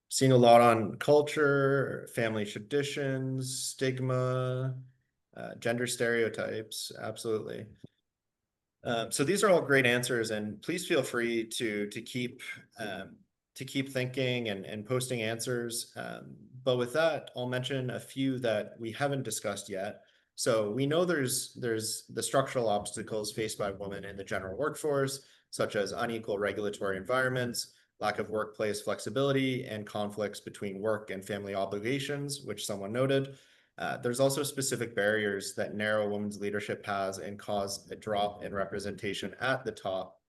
Seen a lot on culture, family traditions, stigma, gender stereotypes, absolutely. So these are all great answers, and please feel free to keep thinking and posting answers. But with that, I'll mention a few that we haven't discussed yet. So we know there's the structural obstacles faced by women in the general workforce, such as unequal regulatory environments, lack of workplace flexibility, and conflicts between work and family obligations, which someone noted. There's also specific barriers that narrow women's leadership paths and cause a drop in representation at the top.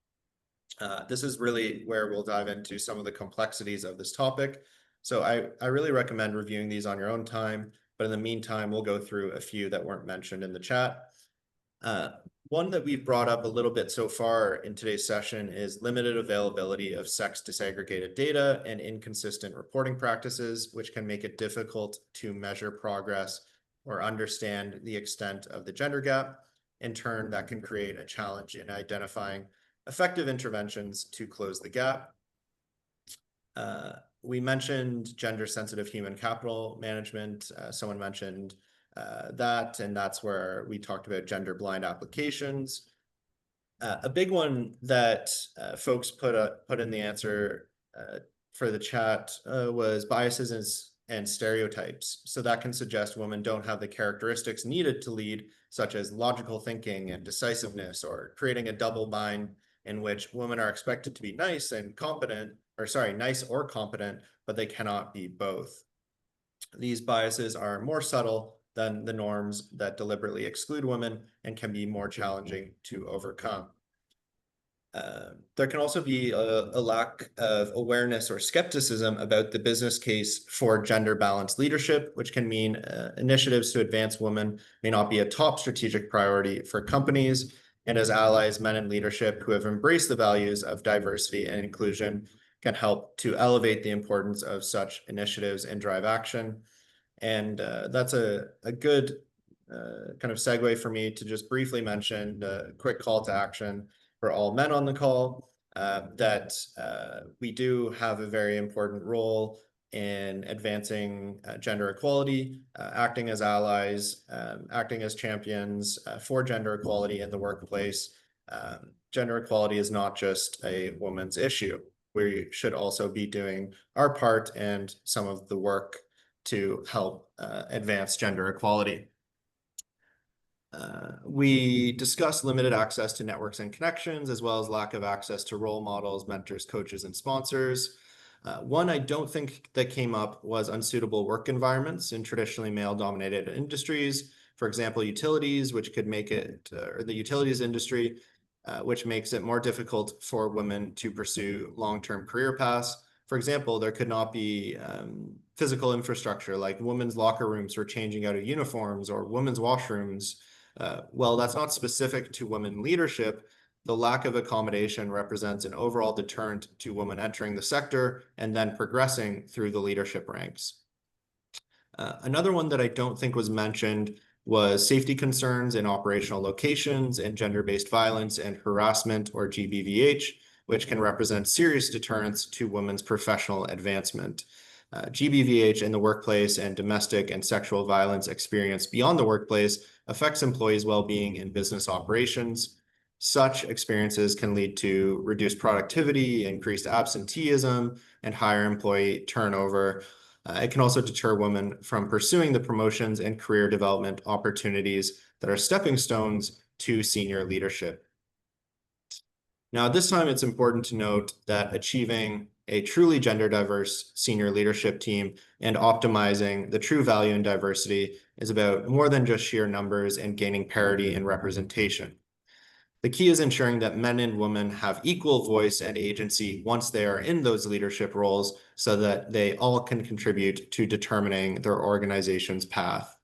This is really where we'll dive into some of the complexities of this topic. So I really recommend reviewing these on your own time, but in the meantime, we'll go through a few that weren't mentioned in the chat. One that we've brought up a little bit so far in today's session is limited availability of sex disaggregated data and inconsistent reporting practices, which can make it difficult to measure progress or understand the extent of the gender gap. In turn, that can create a challenge in identifying effective interventions to close the gap. We mentioned gender-sensitive human capital management. Someone mentioned that, and that's where we talked about gender-blind applications. A big one that folks put in the answer for the chat was biases and stereotypes. So that can suggest women don't have the characteristics needed to lead, such as logical thinking and decisiveness, or creating a double bind in which women are expected to be nice and competent, or sorry, nice or competent, but they cannot be both. These biases are more subtle than the norms that deliberately exclude women and can be more challenging to overcome. There can also be a lack of awareness or skepticism about the business case for gender balanced leadership, which can mean initiatives to advance women may not be a top strategic priority for companies. And as allies, men in leadership who have embraced the values of diversity and inclusion can help to elevate the importance of such initiatives and drive action. And that's a good kind of segue for me to just briefly mention a quick call to action for all men on the call, that we do have a very important role in advancing gender equality, acting as allies, acting as champions for gender equality in the workplace. Gender equality is not just a woman's issue. We should also be doing our part and some of the work to help advance gender equality. We discussed limited access to networks and connections, as well as lack of access to role models, mentors, coaches, and sponsors. One I don't think that came up was unsuitable work environments in traditionally male-dominated industries. For example, utilities, which could make it, or the utilities industry, which makes it more difficult for women to pursue long-term career paths. For example, there could not be physical infrastructure like women's locker rooms for changing out of uniforms or women's washrooms. Well, that's not specific to women leadership. The lack of accommodation represents an overall deterrent to women entering the sector and then progressing through the leadership ranks. Another one that I don't think was mentioned was safety concerns in operational locations and gender-based violence and harassment, or GBVH, which can represent serious deterrents to women's professional advancement. GBVH in the workplace and domestic and sexual violence experienced beyond the workplace affects employees' well-being in business operations. Such experiences can lead to reduced productivity, increased absenteeism, and higher employee turnover. It can also deter women from pursuing the promotions and career development opportunities that are stepping stones to senior leadership. Now, at this time, it's important to note that achieving a truly gender diverse senior leadership team and optimizing the true value in diversity is about more than just sheer numbers and gaining parity in representation. The key is ensuring that men and women have equal voice and agency once they are in those leadership roles so that they all can contribute to determining their organization's path.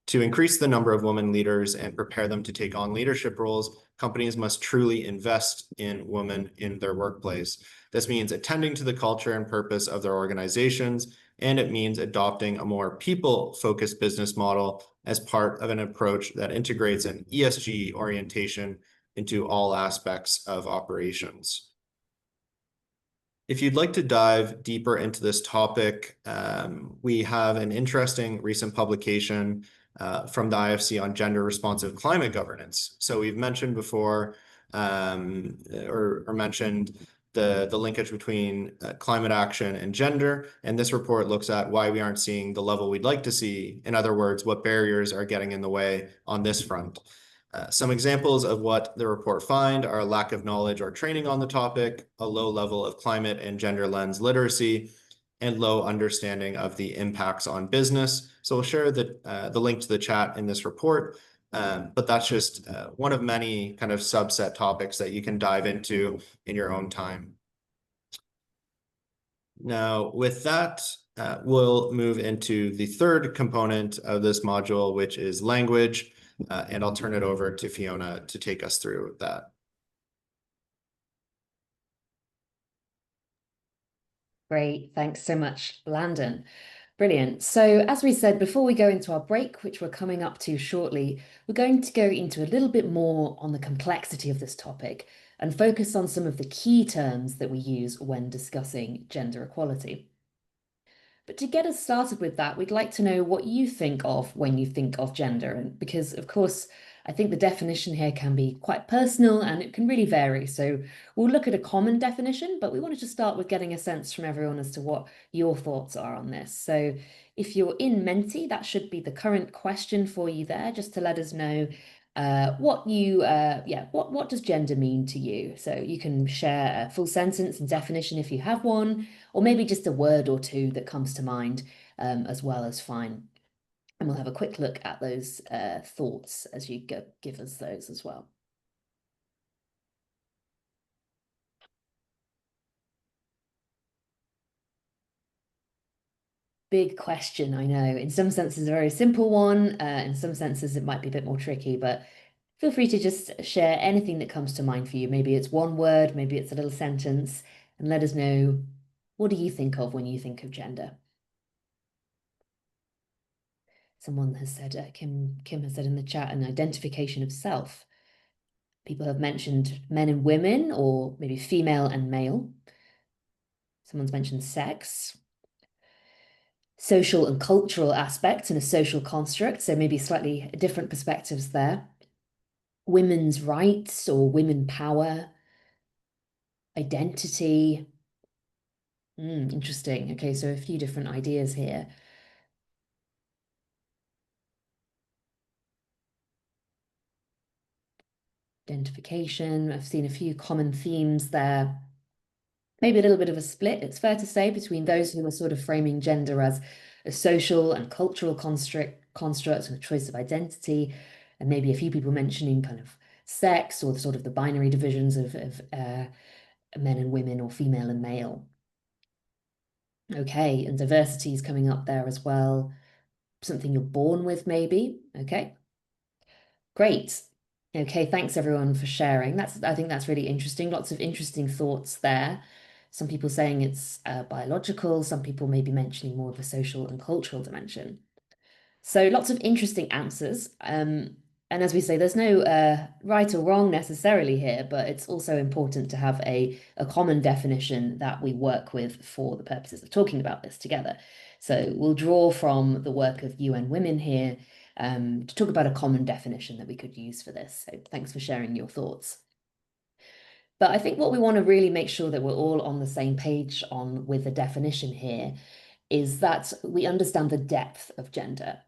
To increase the number of women leaders and prepare them to take on leadership roles, companies must truly invest in women in their workplace. This means attending to the culture and purpose of their organizations, and it means adopting a more people-focused business model as part of an approach that integrates an ESG orientation into all aspects of operations. If you'd like to dive deeper into this topic, we have an interesting recent publication from the IFC on gender responsive climate governance. So we've mentioned before, or mentioned the linkage between climate action and gender. And this report looks at why we aren't seeing the level we'd like to see. In other words, what barriers are getting in the way on this front. Some examples of what the report find are a lack of knowledge or training on the topic, a low level of climate and gender lens literacy, and low understanding of the impacts on business. So we'll share the link to the chat in this report, but that's just one of many kind of subset topics that you can dive into in your own time. Now, with that, we'll move into the third component of this module, which is language, and I'll turn it over to Fiona to take us through that. Great, thanks so much, Landon. Brilliant. So as we said, before we go into our break, which we're coming up to shortly, we're going to go into a little bit more on the complexity of this topic and focus on some of the key terms that we use when discussing gender equality. But to get us started with that, we'd like to know what you think of when you think of gender. And because, of course, I think the definition here can be quite personal and it can really vary. So we'll look at a common definition, but we wanted to start with getting a sense from everyone as to what your thoughts are on this. So if you're in Menti, that should be the current question for you there, just to let us know what does gender mean to you? So you can share a full sentence and definition if you have one, or maybe just a word or two that comes to mind as well as fine. And we'll have a quick look at those thoughts as you give us those as well. Big question, I know. In some senses, a very simple one. In some senses, it might be a bit more tricky, but feel free to just share anything that comes to mind for you. Maybe it's one word, maybe it's a little sentence, and let us know, what do you think of when you think of gender? Someone has said, Kim has said in the chat, an identification of self. People have mentioned men and women, or maybe female and male. Someone's mentioned sex. social and cultural aspects in a social construct, so maybe slightly different perspectives there. Women's rights or women power, identity. Interesting. Okay, so a few different ideas here. Identification. I've seen a few common themes there. Maybe a little bit of a split, it's fair to say, between those who are sort of framing gender as a social and cultural construct and a choice of identity, and maybe a few people mentioning kind of sex or sort of the binary divisions of men and women or female and male. Okay, and diversity is coming up there as well. Something you're born with, maybe. Okay, great. Okay, thanks everyone for sharing. I think that's really interesting. Lots of interesting thoughts there. Some people saying it's biological, some people maybe mentioning more of a social and cultural dimension. So lots of interesting answers. And as we say, there's no right or wrong necessarily here, but it's also important to have a common definition that we work with for the purposes of talking about this together. So we'll draw from the work of UN Women here to talk about a common definition that we could use for this. So thanks for sharing your thoughts. But I think what we want to really make sure that we're all on the same page on with the definition here is that we understand the depth of gender.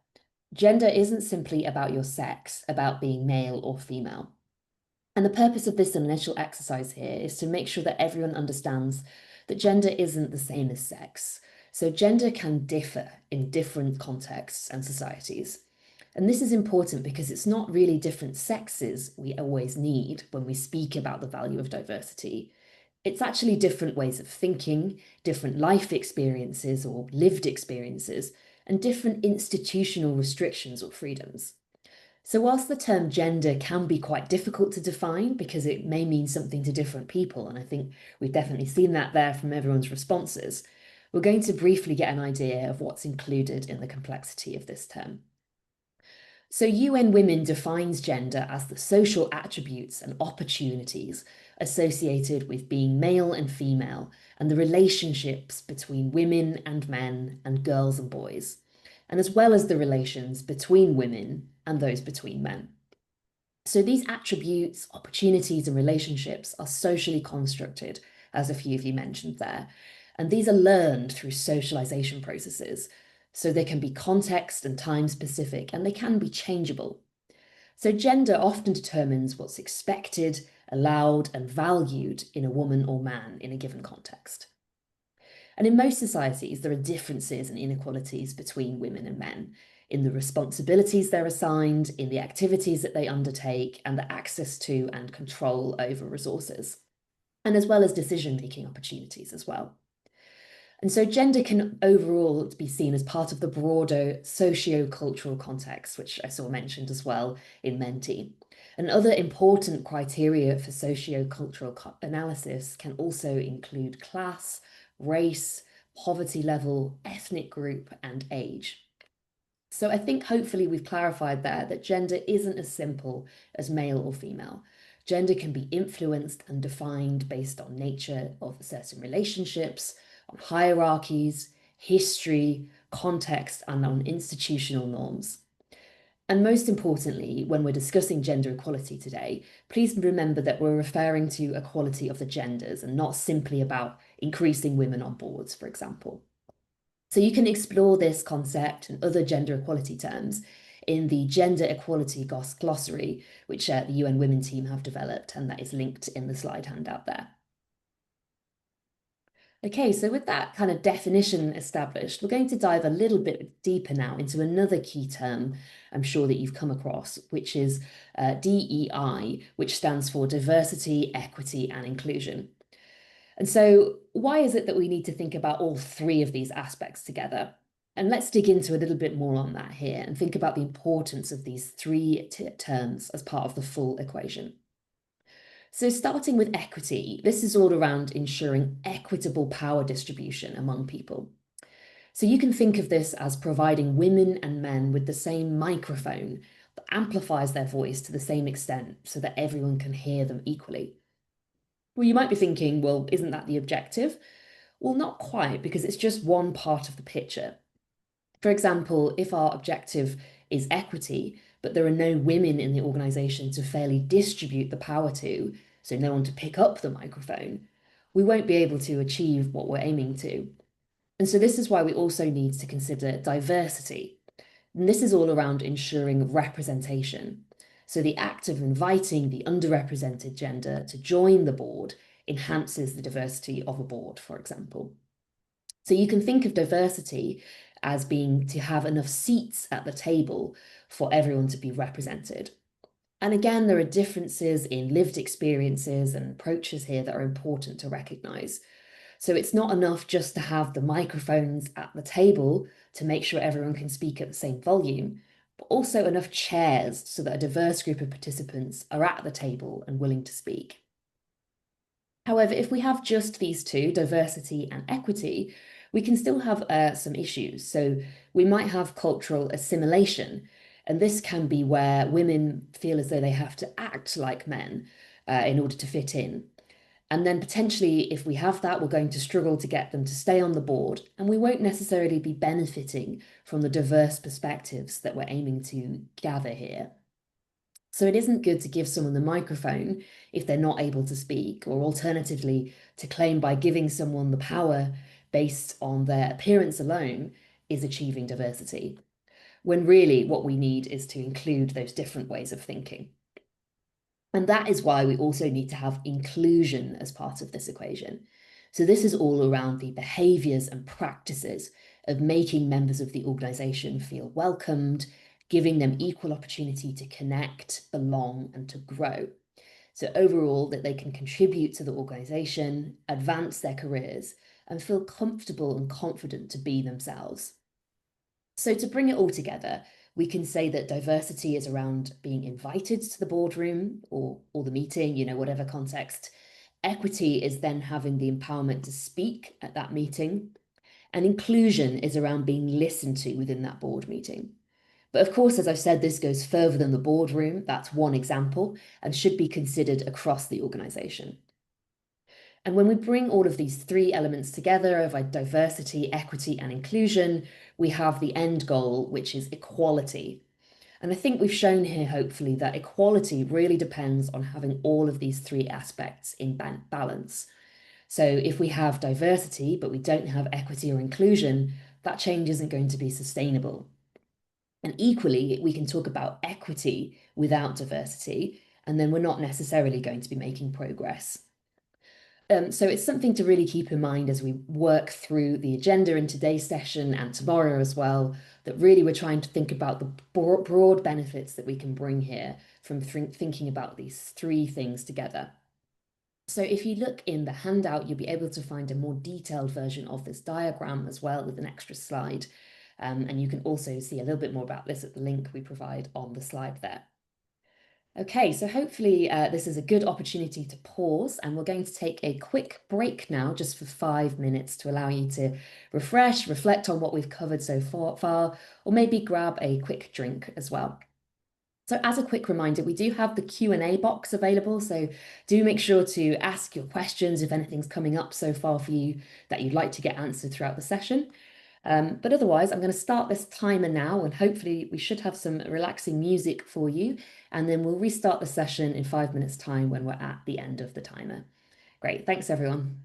Gender isn't simply about your sex, about being male or female. And the purpose of this initial exercise here is to make sure that everyone understands that gender isn't the same as sex. So gender can differ in different contexts and societies. And this is important because it's not really different sexes we always need when we speak about the value of diversity. It's actually different ways of thinking, different life experiences or lived experiences, and different institutional restrictions or freedoms. So whilst the term gender can be quite difficult to define because it may mean something to different people, and I think we've definitely seen that there from everyone's responses, we're going to briefly get an idea of what's included in the complexity of this term. So UN Women defines gender as the social attributes and opportunities associated with being male and female and the relationships between women and men and girls and boys, and as well as the relations between women and those between men. So these attributes, opportunities, and relationships are socially constructed, as a few of you mentioned there. And these are learned through socialization processes. So they can be context and time specific, and they can be changeable. So gender often determines what's expected, allowed, and valued in a woman or man in a given context. And in most societies, there are differences and inequalities between women and men in the responsibilities they're assigned, in the activities that they undertake, and the access to and control over resources, and as well as decision-making opportunities as well. And so gender can overall be seen as part of the broader socio-cultural context, which I saw mentioned as well in Menti. And other important criteria for socio-cultural analysis can also include class, race, poverty level, ethnic group, and age. So I think hopefully we've clarified there that gender isn't as simple as male or female. Gender can be influenced and defined based on nature of certain relationships, on hierarchies, history, context, and on institutional norms. And most importantly, when we're discussing gender equality today, please remember that we're referring to equality of the genders and not simply about increasing women on boards, for example. So you can explore this concept and other gender equality terms in the Gender Equality Glossary, which the UN Women team have developed, and that is linked in the slide handout there. Okay, so with that kind of definition established, we're going to dive a little bit deeper now into another key term I'm sure that you've come across, which is DEI, which stands for Diversity, Equity and Inclusion. And so why is it that we need to think about all three of these aspects together? And let's dig into a little bit more on that here and think about the importance of these three terms as part of the full equation. So starting with equity, this is all around ensuring equitable power distribution among people. So you can think of this as providing women and men with the same microphone that amplifies their voice to the same extent so that everyone can hear them equally. Well, you might be thinking, well, isn't that the objective? Well, not quite, because it's just one part of the picture. For example, if our objective is equity, but there are no women in the organization to fairly distribute the power to, so no one to pick up the microphone, we won't be able to achieve what we're aiming to. And so this is why we also need to consider diversity. And this is all around ensuring representation. So the act of inviting the underrepresented gender to join the board enhances the diversity of a board, for example. So you can think of diversity as being to have enough seats at the table for everyone to be represented. And again, there are differences in lived experiences and approaches here that are important to recognize. So it's not enough just to have the microphones at the table to make sure everyone can speak at the same volume, but also enough chairs so that a diverse group of participants are at the table and willing to speak. However, if we have just these two, diversity and equity, we can still have some issues. So we might have cultural assimilation, and this can be where women feel as though they have to act like men in order to fit in. And then potentially, if we have that, we're going to struggle to get them to stay on the board, and we won't necessarily be benefiting from the diverse perspectives that we're aiming to gather here. So it isn't good to give someone the microphone if they're not able to speak, or alternatively, to claim by giving someone the power based on their appearance alone is achieving diversity, when really what we need is to include those different ways of thinking. And that is why we also need to have inclusion as part of this equation. So this is all around the behaviors and practices of making members of the organization feel welcomed, giving them equal opportunity to connect, belong, and to grow. So overall, that they can contribute to the organization, advance their careers, and feel comfortable and confident to be themselves. So to bring it all together, we can say that diversity is around being invited to the boardroom or the meeting, whatever context. Equity is then having the empowerment to speak at that meeting. And inclusion is around being listened to within that board meeting. But of course, as I've said, this goes further than the boardroom. That's one example and should be considered across the organization. And when we bring all of these three elements together of diversity, equity, and inclusion, we have the end goal, which is equality. And I think we've shown here, hopefully, that equality really depends on having all of these three aspects in balance. So if we have diversity, but we don't have equity or inclusion, that change isn't going to be sustainable. And equally, we can talk about equity without diversity, and then we're not necessarily going to be making progress. So it's something to really keep in mind as we work through the agenda in today's session and tomorrow as well, that really we're trying to think about the broad benefits that we can bring here from thinking about these three things together. So if you look in the handout, you'll be able to find a more detailed version of this diagram as well with an extra slide. And you can also see a little bit more about this at the link we provide on the slide there. Okay, so hopefully this is a good opportunity to pause, and we're going to take a quick break now just for 5 minutes to allow you to refresh, reflect on what we've covered so far, or maybe grab a quick drink as well. So as a quick reminder, we do have the Q&A box available, so do make sure to ask your questions if anything's coming up so far for you that you'd like to get answered throughout the session. But otherwise, I'm going to start this timer now, and hopefully we should have some relaxing music for you, and then we'll restart the session in 5 minutes' time when we're at the end of the timer. Great, thanks everyone.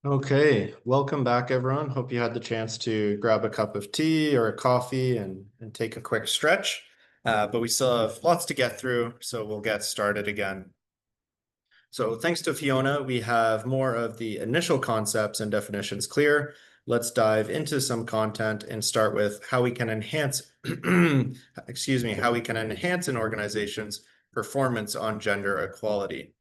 Okay, welcome back, everyone. Hope you had the chance to grab a cup of tea or a coffee and take a quick stretch. But we still have lots to get through, so we'll get started again. So thanks to Fiona, we have more of the initial concepts and definitions clear. Let's dive into some content and start with how we can enhance, excuse me, how we can enhance an organization's performance on gender equality.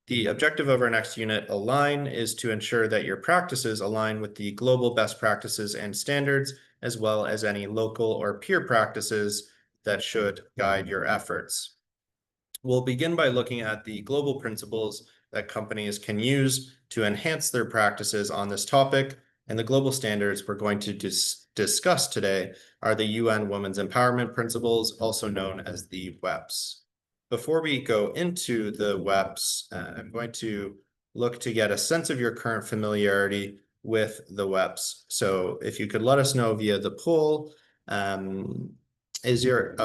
The objective of our next unit, Align, is to ensure that your practices align with the global best practices and standards, as well as any local or peer practices that should guide your efforts. We'll begin by looking at the global principles that companies can use to enhance their practices on this topic, and the global standards we're going to discuss today are the UN Women's Empowerment Principles, also known as the WEPs. Before we go into the WEPs, I'm going to look to get a sense of your current familiarity with the WEPs. So if you could let us know via the poll, is your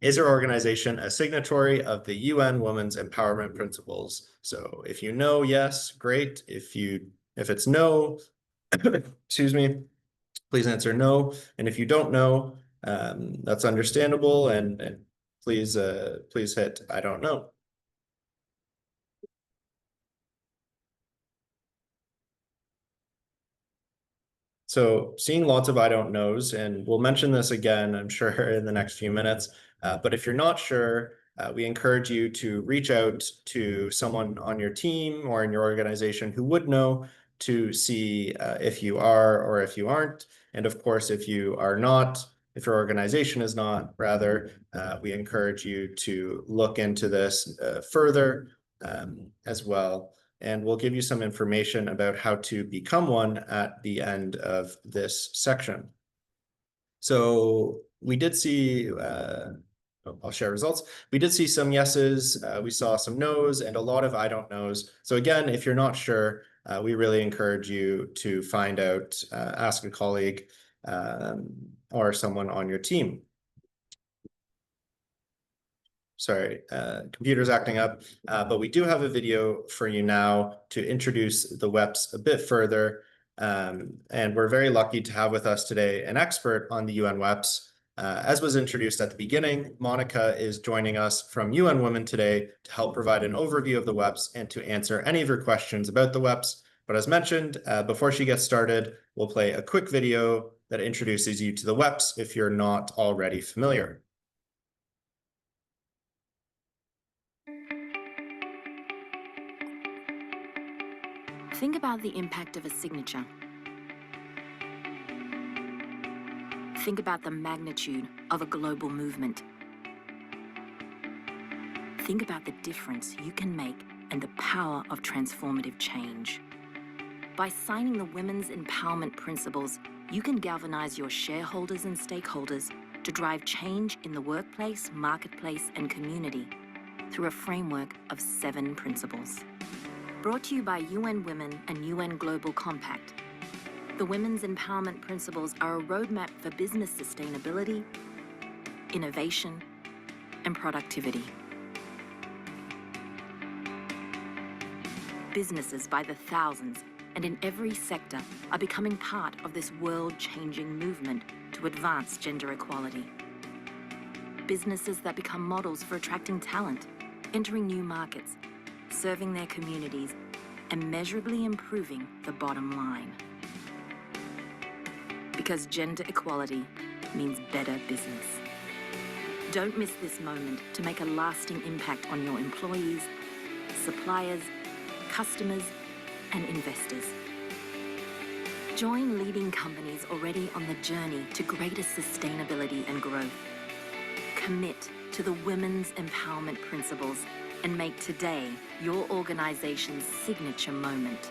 organization a signatory of the UN Women's Empowerment Principles? So if you know, yes, great. If it's no, excuse me, please answer no. And if you don't know, that's understandable. And please hit I don't know. So seeing lots of I don't knows, and we'll mention this again, I'm sure, in the next few minutes. But if you're not sure, we encourage you to reach out to someone on your team or in your organization who would know to see if you are or if you aren't. And of course, if you are not, if your organization is not, rather, we encourage you to look into this further as well. And we'll give you some information about how to become one at the end of this section. So we did see, I'll share results. We did see some yeses, we saw some no's, and a lot of I don't knows. So again, if you're not sure, we really encourage you to find out, ask a colleague or someone on your team. Sorry, computer's acting up, but we do have a video for you now to introduce the WEPs a bit further. And we're very lucky to have with us today an expert on the UN WEPs. As was introduced at the beginning, Monica is joining us from UN Women today to help provide an overview of the WEPs and to answer any of your questions about the WEPs. But as mentioned, before she gets started, we'll play a quick video that introduces you to the WEPs if you're not already familiar. Think about the impact of a signature. Think about the magnitude of a global movement. Think about the difference you can make and the power of transformative change. By signing the Women's Empowerment Principles, you can galvanize your shareholders and stakeholders to drive change in the workplace, marketplace, and community through a framework of 7 principles. Brought to you by UN Women and UN Global Compact, the Women's Empowerment Principles are a roadmap for business sustainability, innovation, and productivity. Businesses by the thousands and in every sector are becoming part of this world-changing movement to advance gender equality. Businesses that become models for attracting talent, entering new markets, serving their communities, and measurably improving the bottom line. Because gender equality means better business. Don't miss this moment to make a lasting impact on your employees, suppliers, customers, and investors. Join leading companies already on the journey to greater sustainability and growth. Commit to the Women's Empowerment Principles and make today your organization's signature moment.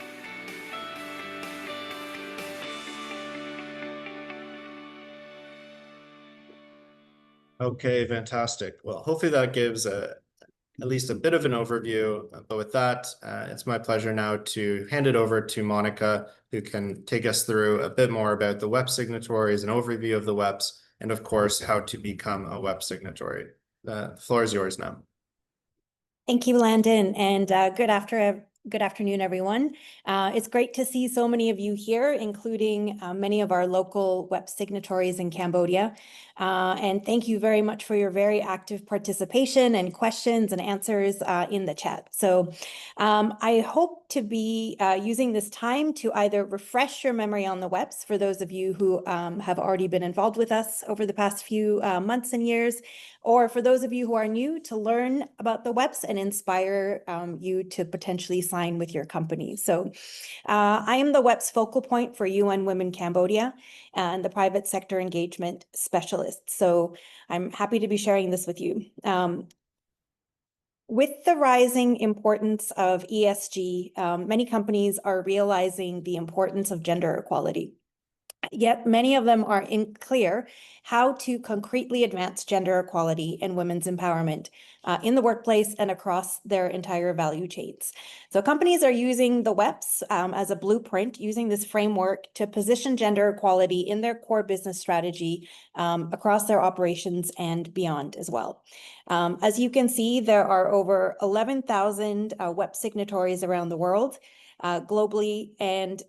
Okay, fantastic. Well, hopefully that gives at least a bit of an overview. But with that, it's my pleasure now to hand it over to Monica, who can take us through a bit more about the WEP signatories, an overview of the WEPs, and of course, how to become a WEP signatory. The floor is yours now. Thank you, Landon, and good Good afternoon, everyone. It's great to see so many of you here, including many of our local WEP signatories in Cambodia. And thank you very much for your very active participation and questions and answers in the chat. So I hope to be using this time to either refresh your memory on the WEPs for those of you who have already been involved with us over the past few months and years, or for those of you who are new, to learn about the WEPs and inspire you to potentially sign with your company. So I am the WEPs focal point for UN Women Cambodia and the private sector engagement specialist. So I'm happy to be sharing this with you. With the rising importance of ESG, many companies are realizing the importance of gender equality. Yet many of them are unclear how to concretely advance gender equality and women's empowerment in the workplace and across their entire value chains. So companies are using the WEPs as a blueprint, using this framework to position gender equality in their core business strategy across their operations and beyond as well. As you can see, there are over 11,000 WEP signatories around the world, globally, and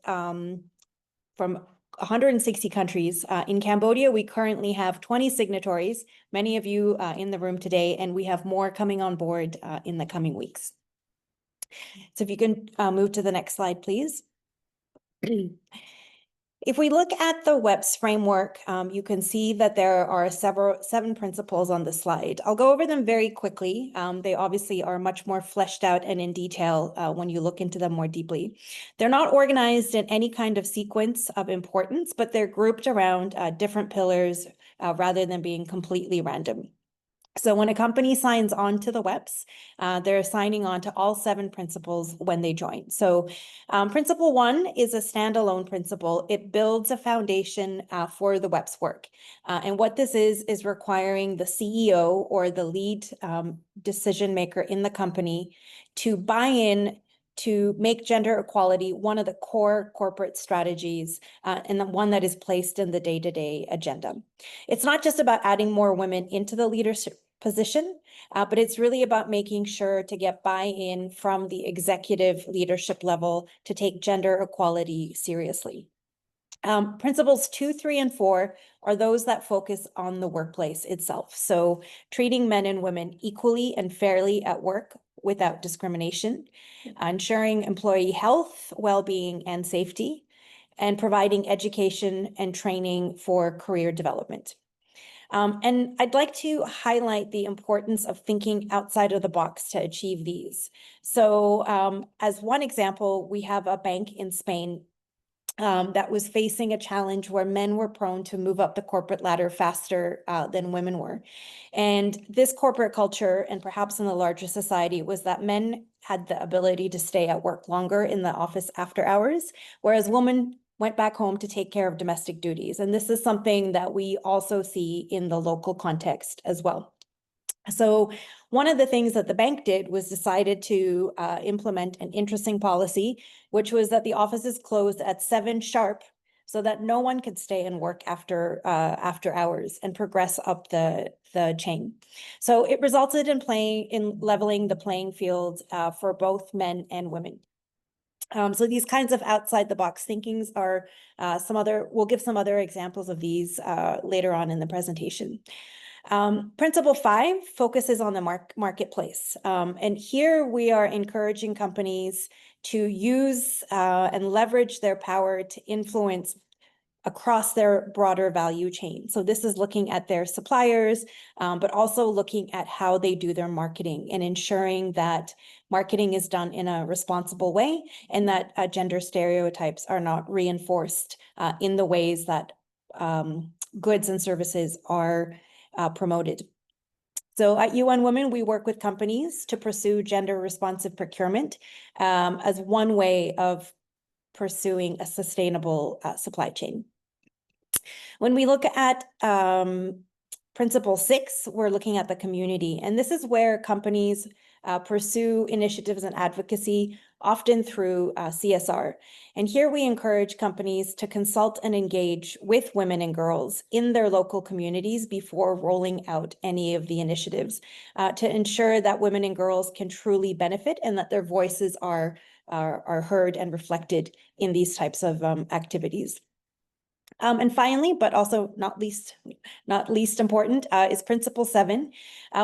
from 160 countries. In Cambodia, we currently have 20 signatories, many of you in the room today, and we have more coming on board in the coming weeks. So if you can move to the next slide, please. If we look at the WEPs framework, you can see that there are seven principles on the slide. I'll go over them very quickly. They obviously are much more fleshed out and in detail when you look into them more deeply. They're not organized in any kind of sequence of importance, but they're grouped around different pillars rather than being completely random. So when a company signs on to the WEPs, they're signing on to all 7 principles when they join. So principle 1 is a standalone principle. It builds a foundation for the WEPs work. And what this is requiring the CEO or the lead decision maker in the company to buy in to make gender equality one of the core corporate strategies and the one that is placed in the day-to-day agenda. It's not just about adding more women into the leadership position, but it's really about making sure to get buy-in from the executive leadership level to take gender equality seriously. Principles 2, 3, and 4 are those that focus on the workplace itself. So treating men and women equally and fairly at work without discrimination, ensuring employee health, well-being, and safety, and providing education and training for career development. And I'd like to highlight the importance of thinking outside of the box to achieve these. So as one example, we have a bank in Spain that was facing a challenge where men were prone to move up the corporate ladder faster than women were. And this corporate culture, and perhaps in the larger society, was that men had the ability to stay at work longer in the office after hours, whereas women went back home to take care of domestic duties. And this is something that we also see in the local context as well. So one of the things that the bank did was decided to implement an interesting policy, which was that the offices closed at 7 sharp so that no one could stay and work after hours and progress up the chain. So it resulted in leveling the playing field for both men and women. So these kinds of outside the box thinkings are we'll give some other examples of these later on in the presentation. Principle 5 focuses on the marketplace. And here we are encouraging companies to use and leverage their power to influence across their broader value chain. So this is looking at their suppliers, but also looking at how they do their marketing and ensuring that marketing is done in a responsible way and that gender stereotypes are not reinforced in the ways that goods and services are promoted. So at UN Women, we work with companies to pursue gender responsive procurement as one way of pursuing a sustainable supply chain. When we look at Principle 6, we're looking at the community, and this is where companies pursue initiatives and advocacy, often through CSR. And here we encourage companies to consult and engage with women and girls in their local communities before rolling out any of the initiatives to ensure that women and girls can truly benefit and that their voices are are heard and reflected in these types of activities. And finally, but also not least important, is Principle 7,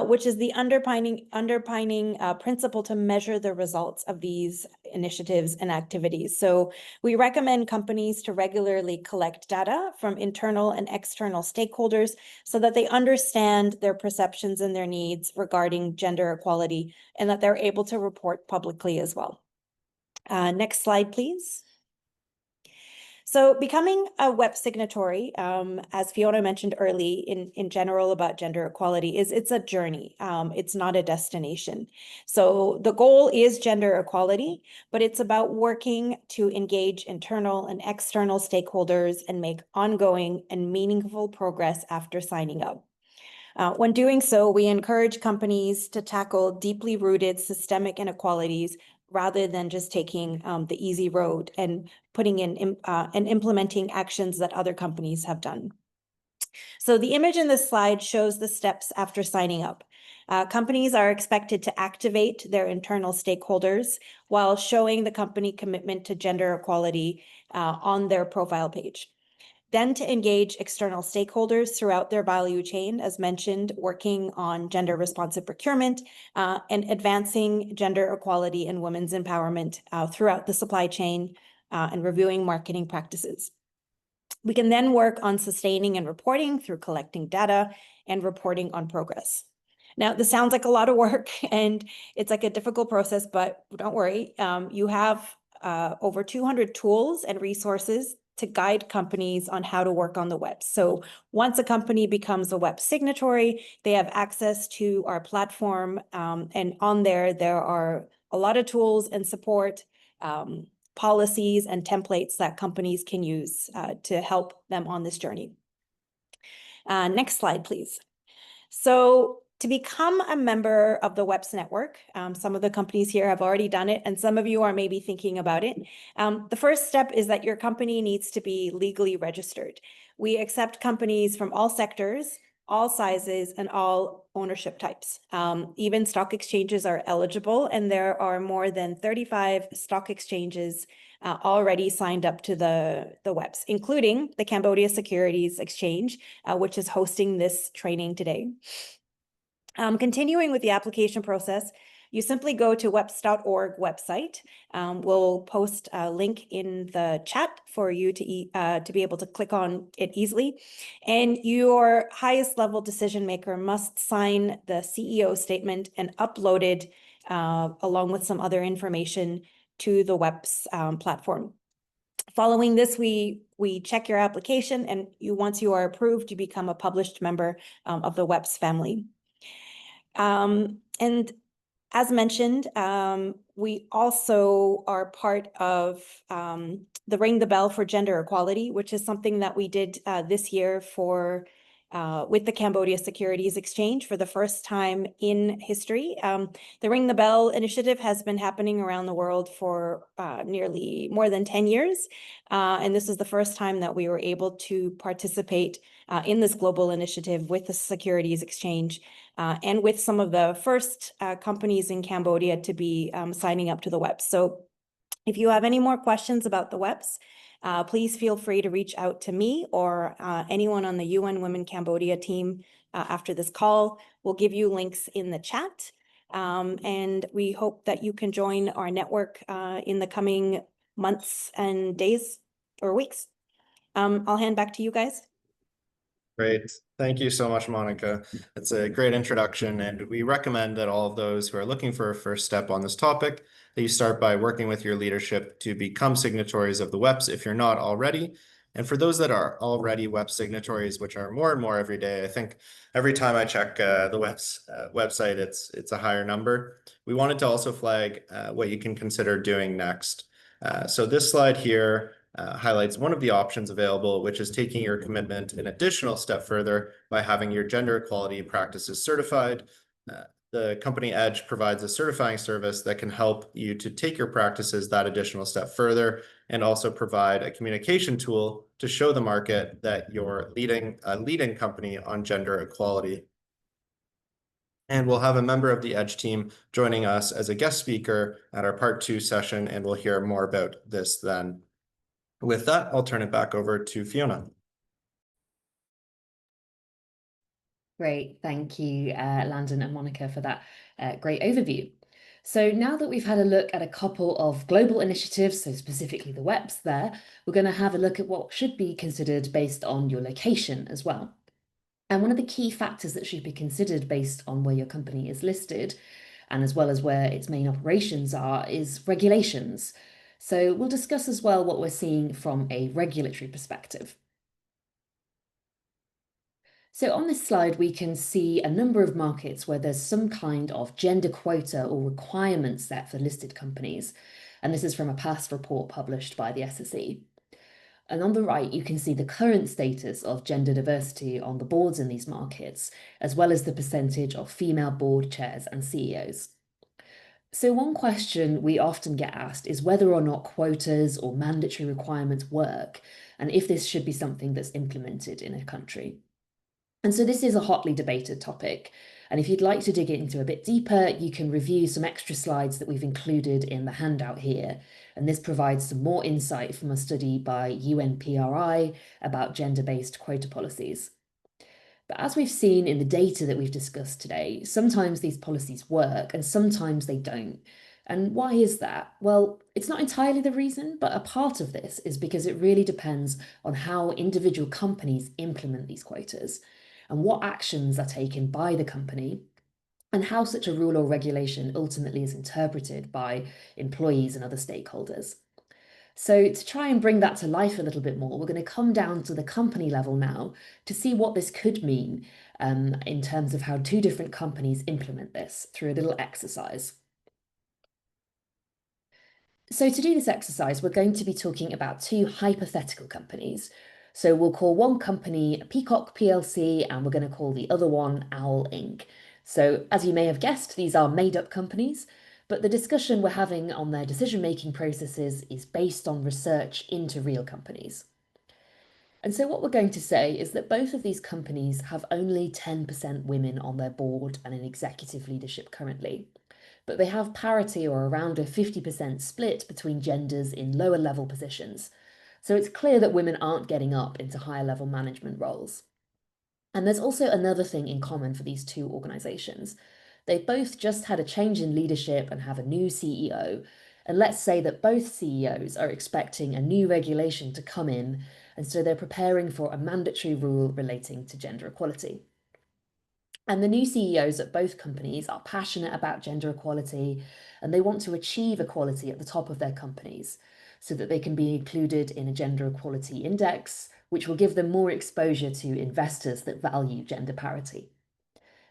which is the underpinning principle to measure the results of these initiatives and activities. So we recommend companies to regularly collect data from internal and external stakeholders so that they understand their perceptions and their needs regarding gender equality, and that they're able to report publicly as well. Next slide, please. So becoming a WEP signatory, as Fiona mentioned early in general about gender equality, it's a journey. It's not a destination. So the goal is gender equality, but it's about working to engage internal and external stakeholders and make ongoing and meaningful progress after signing up. When doing so, we encourage companies to tackle deeply rooted systemic inequalities rather than just taking the easy road and putting in and implementing actions that other companies have done. So the image in this slide shows the steps after signing up. Companies are expected to activate their internal stakeholders while showing the company commitment to gender equality on their profile page. Then to engage external stakeholders throughout their value chain, as mentioned, working on gender responsive procurement and advancing gender equality and women's empowerment throughout the supply chain and reviewing marketing practices. We can then work on sustaining and reporting through collecting data and reporting on progress. Now, this sounds like a lot of work and it's like a difficult process, but don't worry. You have over 200 tools and resources to guide companies on how to work on the web. So once a company becomes a web signatory, they have access to our platform. And on there are a lot of tools and support, policies and templates that companies can use to help them on this journey. Next slide, please. So to become a member of the WEPS network, some of the companies here have already done it, and some of you are maybe thinking about it. The first step is that your company needs to be legally registered. We accept companies from all sectors, all sizes, and all ownership types. Even stock exchanges are eligible, and there are more than 35 stock exchanges already signed up to the WEPS, including the Cambodia Securities Exchange, which is hosting this training today. Continuing with the application process, you simply go to weps.org website. We'll post a link in the chat for you to be able to click on it easily. And your highest level decision maker must sign the CEO statement and upload it along with some other information to the WEPS platform. Following this, we check your application, and once you are approved, you become a published member of the WEPS family. And as mentioned, we also are part of the Ring the Bell for Gender Equality, which is something that we did this year with the Cambodia Securities Exchange for the first time in history. The Ring the Bell initiative has been happening around the world for nearly more than 10 years. And this is the first time that we were able to participate in this global initiative with the Securities Exchange and with some of the first companies in Cambodia to be signing up to the WEPS. So if you have any more questions about the WEPS, please feel free to reach out to me or anyone on the UN Women Cambodia team after this call. We'll give you links in the chat. And we hope that you can join our network in the coming months and days or weeks. I'll hand back to you guys. Great. Thank you so much, Monica. It's a great introduction, and we recommend that all of those who are looking for a first step on this topic, that you start by working with your leadership to become signatories of the WEPS if you're not already. And for those that are already WEPS signatories, which are more and more every day, I think every time I check the WEPS website, it's a higher number. We wanted to also flag what you can consider doing next. So this slide here highlights one of the options available, which is taking your commitment an additional step further by having your gender equality practices certified. The company Edge provides a certifying service that can help you to take your practices that additional step further, and also provide a communication tool to show the market that you're leading a leading company on gender equality. And we'll have a member of the EDGE team joining us as a guest speaker at our part 2 session, and we'll hear more about this then. With that, I'll turn it back over to Fiona. Great. Thank you, Landon and Monica, for that great overview. So now that we've had a look at a couple of global initiatives, so specifically the WEPs there, we're going to have a look at what should be considered based on your location as well. And one of the key factors that should be considered based on where your company is listed, and as well as where its main operations are, is regulations. So we'll discuss as well what we're seeing from a regulatory perspective. So on this slide, we can see a number of markets where there's some kind of gender quota or requirement set for listed companies. And this is from a past report published by the SSE. And on the right, you can see the current status of gender diversity on the boards in these markets, as well as the percentage of female board chairs and CEOs. So one question we often get asked is whether or not quotas or mandatory requirements work, and if this should be something that's implemented in a country. And so this is a hotly debated topic. And if you'd like to dig into a bit deeper, you can review some extra slides that we've included in the handout here. And this provides some more insight from a study by UNPRI about gender-based quota policies. But as we've seen in the data that we've discussed today, sometimes these policies work and sometimes they don't. And why is that? Well, it's not entirely the reason, but a part of this is because it really depends on how individual companies implement these quotas and what actions are taken by the company and how such a rule or regulation ultimately is interpreted by employees and other stakeholders. So to try and bring that to life a little bit more, we're going to come down to the company level now to see what this could mean in terms of how two different companies implement this through a little exercise. So to do this exercise, we're going to be talking about two hypothetical companies. So we'll call one company Peacock PLC and we're going to call the other one Owl Inc. So as you may have guessed, these are made-up companies, but the discussion we're having on their decision-making processes is based on research into real companies. And so what we're going to say is that both of these companies have only 10% women on their board and in executive leadership currently, but they have parity or around a 50% split between genders in lower level positions. So it's clear that women aren't getting up into higher level management roles. And there's also another thing in common for these two organizations. They both just had a change in leadership and have a new CEO. And let's say that both CEOs are expecting a new regulation to come in, and so they're preparing for a mandatory rule relating to gender equality. And the new CEOs at both companies are passionate about gender equality, and they want to achieve equality at the top of their companies so that they can be included in a gender equality index, which will give them more exposure to investors that value gender parity.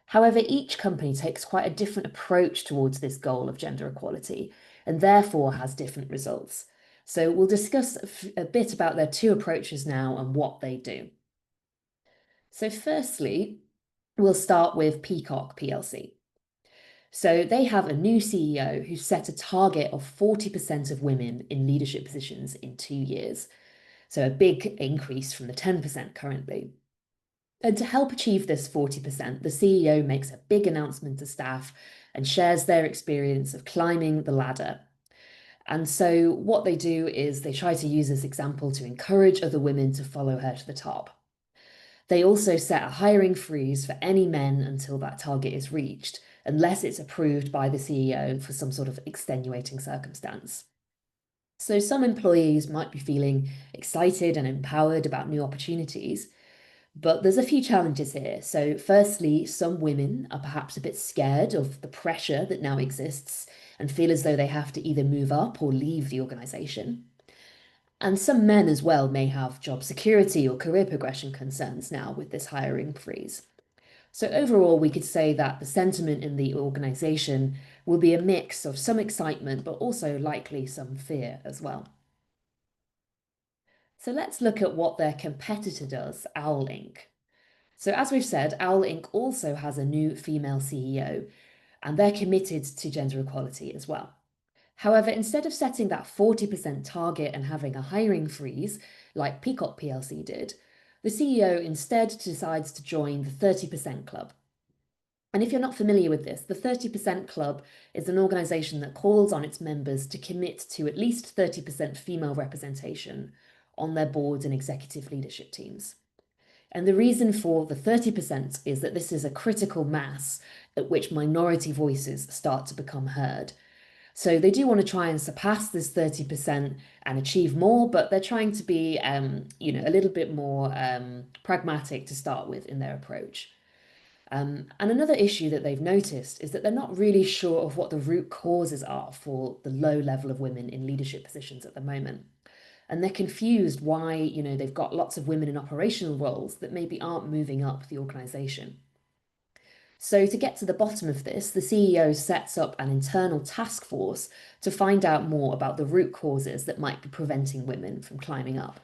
However, each company takes quite a different approach towards this goal of gender equality and therefore has different results. So we'll discuss a bit about their two approaches now and what they do. So firstly, we'll start with Peacock PLC. So they have a new CEO who set a target of 40% of women in leadership positions in 2 years. So a big increase from the 10% currently. And to help achieve this 40%, the CEO makes a big announcement to staff and shares their experience of climbing the ladder. And so what they do is they try to use this example to encourage other women to follow her to the top. They also set a hiring freeze for any men until that target is reached, unless it's approved by the CEO for some sort of extenuating circumstance. So some employees might be feeling excited and empowered about new opportunities, but there's a few challenges here. So firstly, some women are perhaps a bit scared of the pressure that now exists and feel as though they have to either move up or leave the organisation. And some men as well may have job security or career progression concerns now with this hiring freeze. So overall, we could say that the sentiment in the organisation will be a mix of some excitement, but also likely some fear as well. So let's look at what their competitor does, Owl Inc. So as we've said, Owl Inc. also has a new female CEO, and they're committed to gender equality as well. However, instead of setting that 40% target and having a hiring freeze, like Peacock PLC did, the CEO instead decides to join the 30% club. And if you're not familiar with this, the 30% Club is an organization that calls on its members to commit to at least 30% female representation on their boards and executive leadership teams. And the reason for the 30% is that this is a critical mass at which minority voices start to become heard. So they do want to try and surpass this 30% and achieve more, but they're trying to be, a little bit more pragmatic to start with in their approach. And another issue that they've noticed is that they're not really sure of what the root causes are for the low level of women in leadership positions at the moment. And they're confused why, they've got lots of women in operational roles that maybe aren't moving up the organization. So to get to the bottom of this, the CEO sets up an internal task force to find out more about the root causes that might be preventing women from climbing up.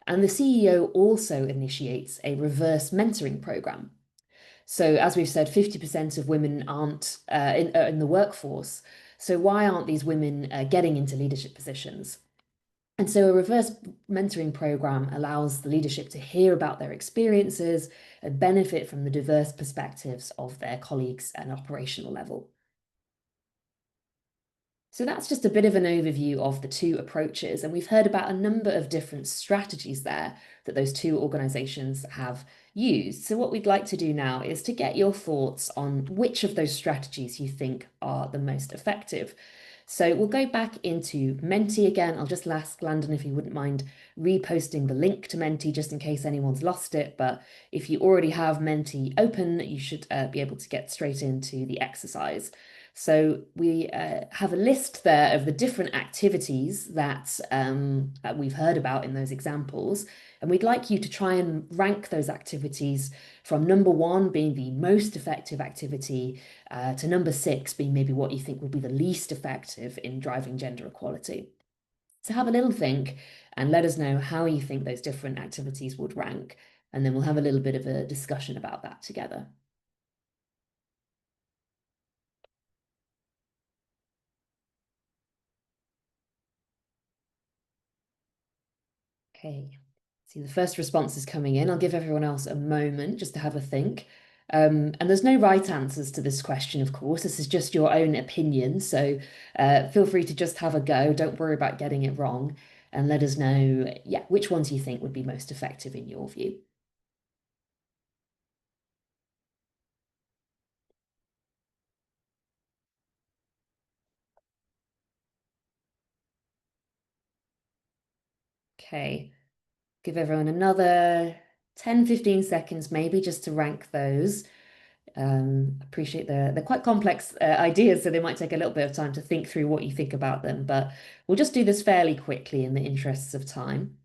And the CEO also initiates a reverse mentoring program. So as we've said, 50% of women aren't in the workforce. So why aren't these women getting into leadership positions? And so a reverse mentoring program allows the leadership to hear about their experiences and benefit from the diverse perspectives of their colleagues at an operational level. So that's just a bit of an overview of the two approaches, and we've heard about a number of different strategies there that those two organisations have used. So what we'd like to do now is to get your thoughts on which of those strategies you think are the most effective. So we'll go back into Menti again. I'll just ask Landon if he wouldn't mind reposting the link to Menti just in case anyone's lost it. But if you already have Menti open, you should be able to get straight into the exercise. So we have a list there of the different activities that we've heard about in those examples. And we'd like you to try and rank those activities from number 1 being the most effective activity to number 6 being maybe what you think will be the least effective in driving gender equality. So have a little think and let us know how you think those different activities would rank. And then we'll have a little bit of a discussion about that together. Okay, see the first response is coming in. I'll give everyone else a moment just to have a think. And there's no right answers to this question, of course. This is just your own opinion. So feel free to just have a go. Don't worry about getting it wrong. And let us know, which ones you think would be most effective in your view. Okay, give everyone another 10, 15 seconds maybe just to rank those. Appreciate they're quite complex ideas, so they might take a little bit of time to think through what you think about them, but we'll just do this fairly quickly in the interests of time.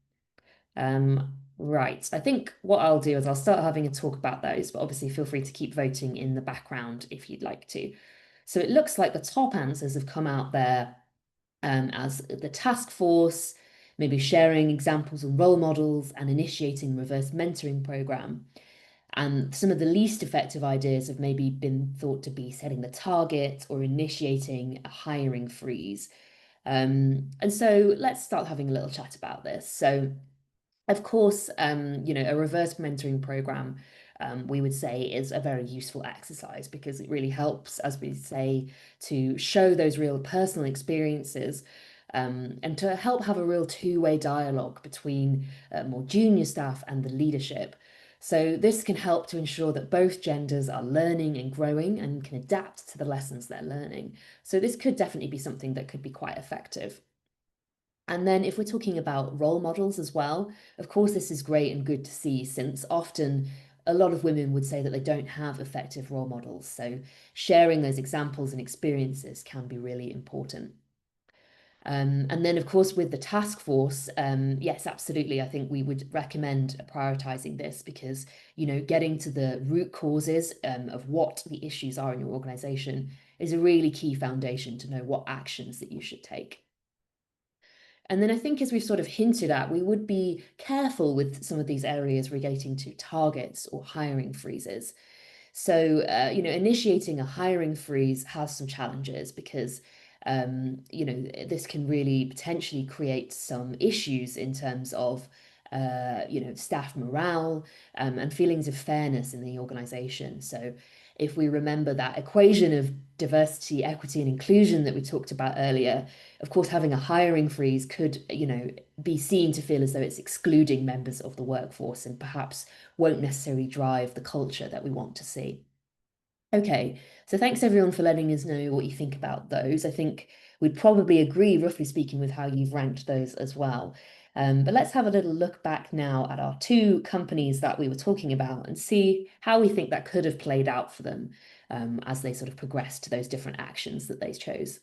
Right, I think what I'll do is I'll start having a talk about those, but obviously feel free to keep voting in the background if you'd like to. So it looks like the top answers have come out there as the task force, maybe sharing examples and role models and initiating reverse mentoring program. And some of the least effective ideas have maybe been thought to be setting the target or initiating a hiring freeze. And so let's start having a little chat about this. So, of course, a reverse mentoring program, we would say is a very useful exercise because it really helps, as we say, to show those real personal experiences and to help have a real two-way dialogue between more junior staff and the leadership. So this can help to ensure that both genders are learning and growing and can adapt to the lessons they're learning. So this could definitely be something that could be quite effective. And then if we're talking about role models as well, of course, this is great and good to see, since often a lot of women would say that they don't have effective role models. So sharing those examples and experiences can be really important. And then, of course, with the task force, yes, absolutely. I think we would recommend prioritizing this because, getting to the root causes of what the issues are in your organization is a really key foundation to know what actions that you should take. And then I think, as we've sort of hinted at, we would be careful with some of these areas relating to targets or hiring freezes. So, initiating a hiring freeze has some challenges because this can really potentially create some issues in terms of, staff morale and feelings of fairness in the organization. So if we remember that equation of diversity, equity, and inclusion that we talked about earlier, of course, having a hiring freeze could, be seen to feel as though it's excluding members of the workforce and perhaps won't necessarily drive the culture that we want to see. Okay, so thanks everyone for letting us know what you think about those. I think we'd probably agree, roughly speaking, with how you've ranked those as well. But let's have a little look back now at our two companies that we were talking about and see how we think that could have played out for them as they sort of progressed to those different actions that they chose.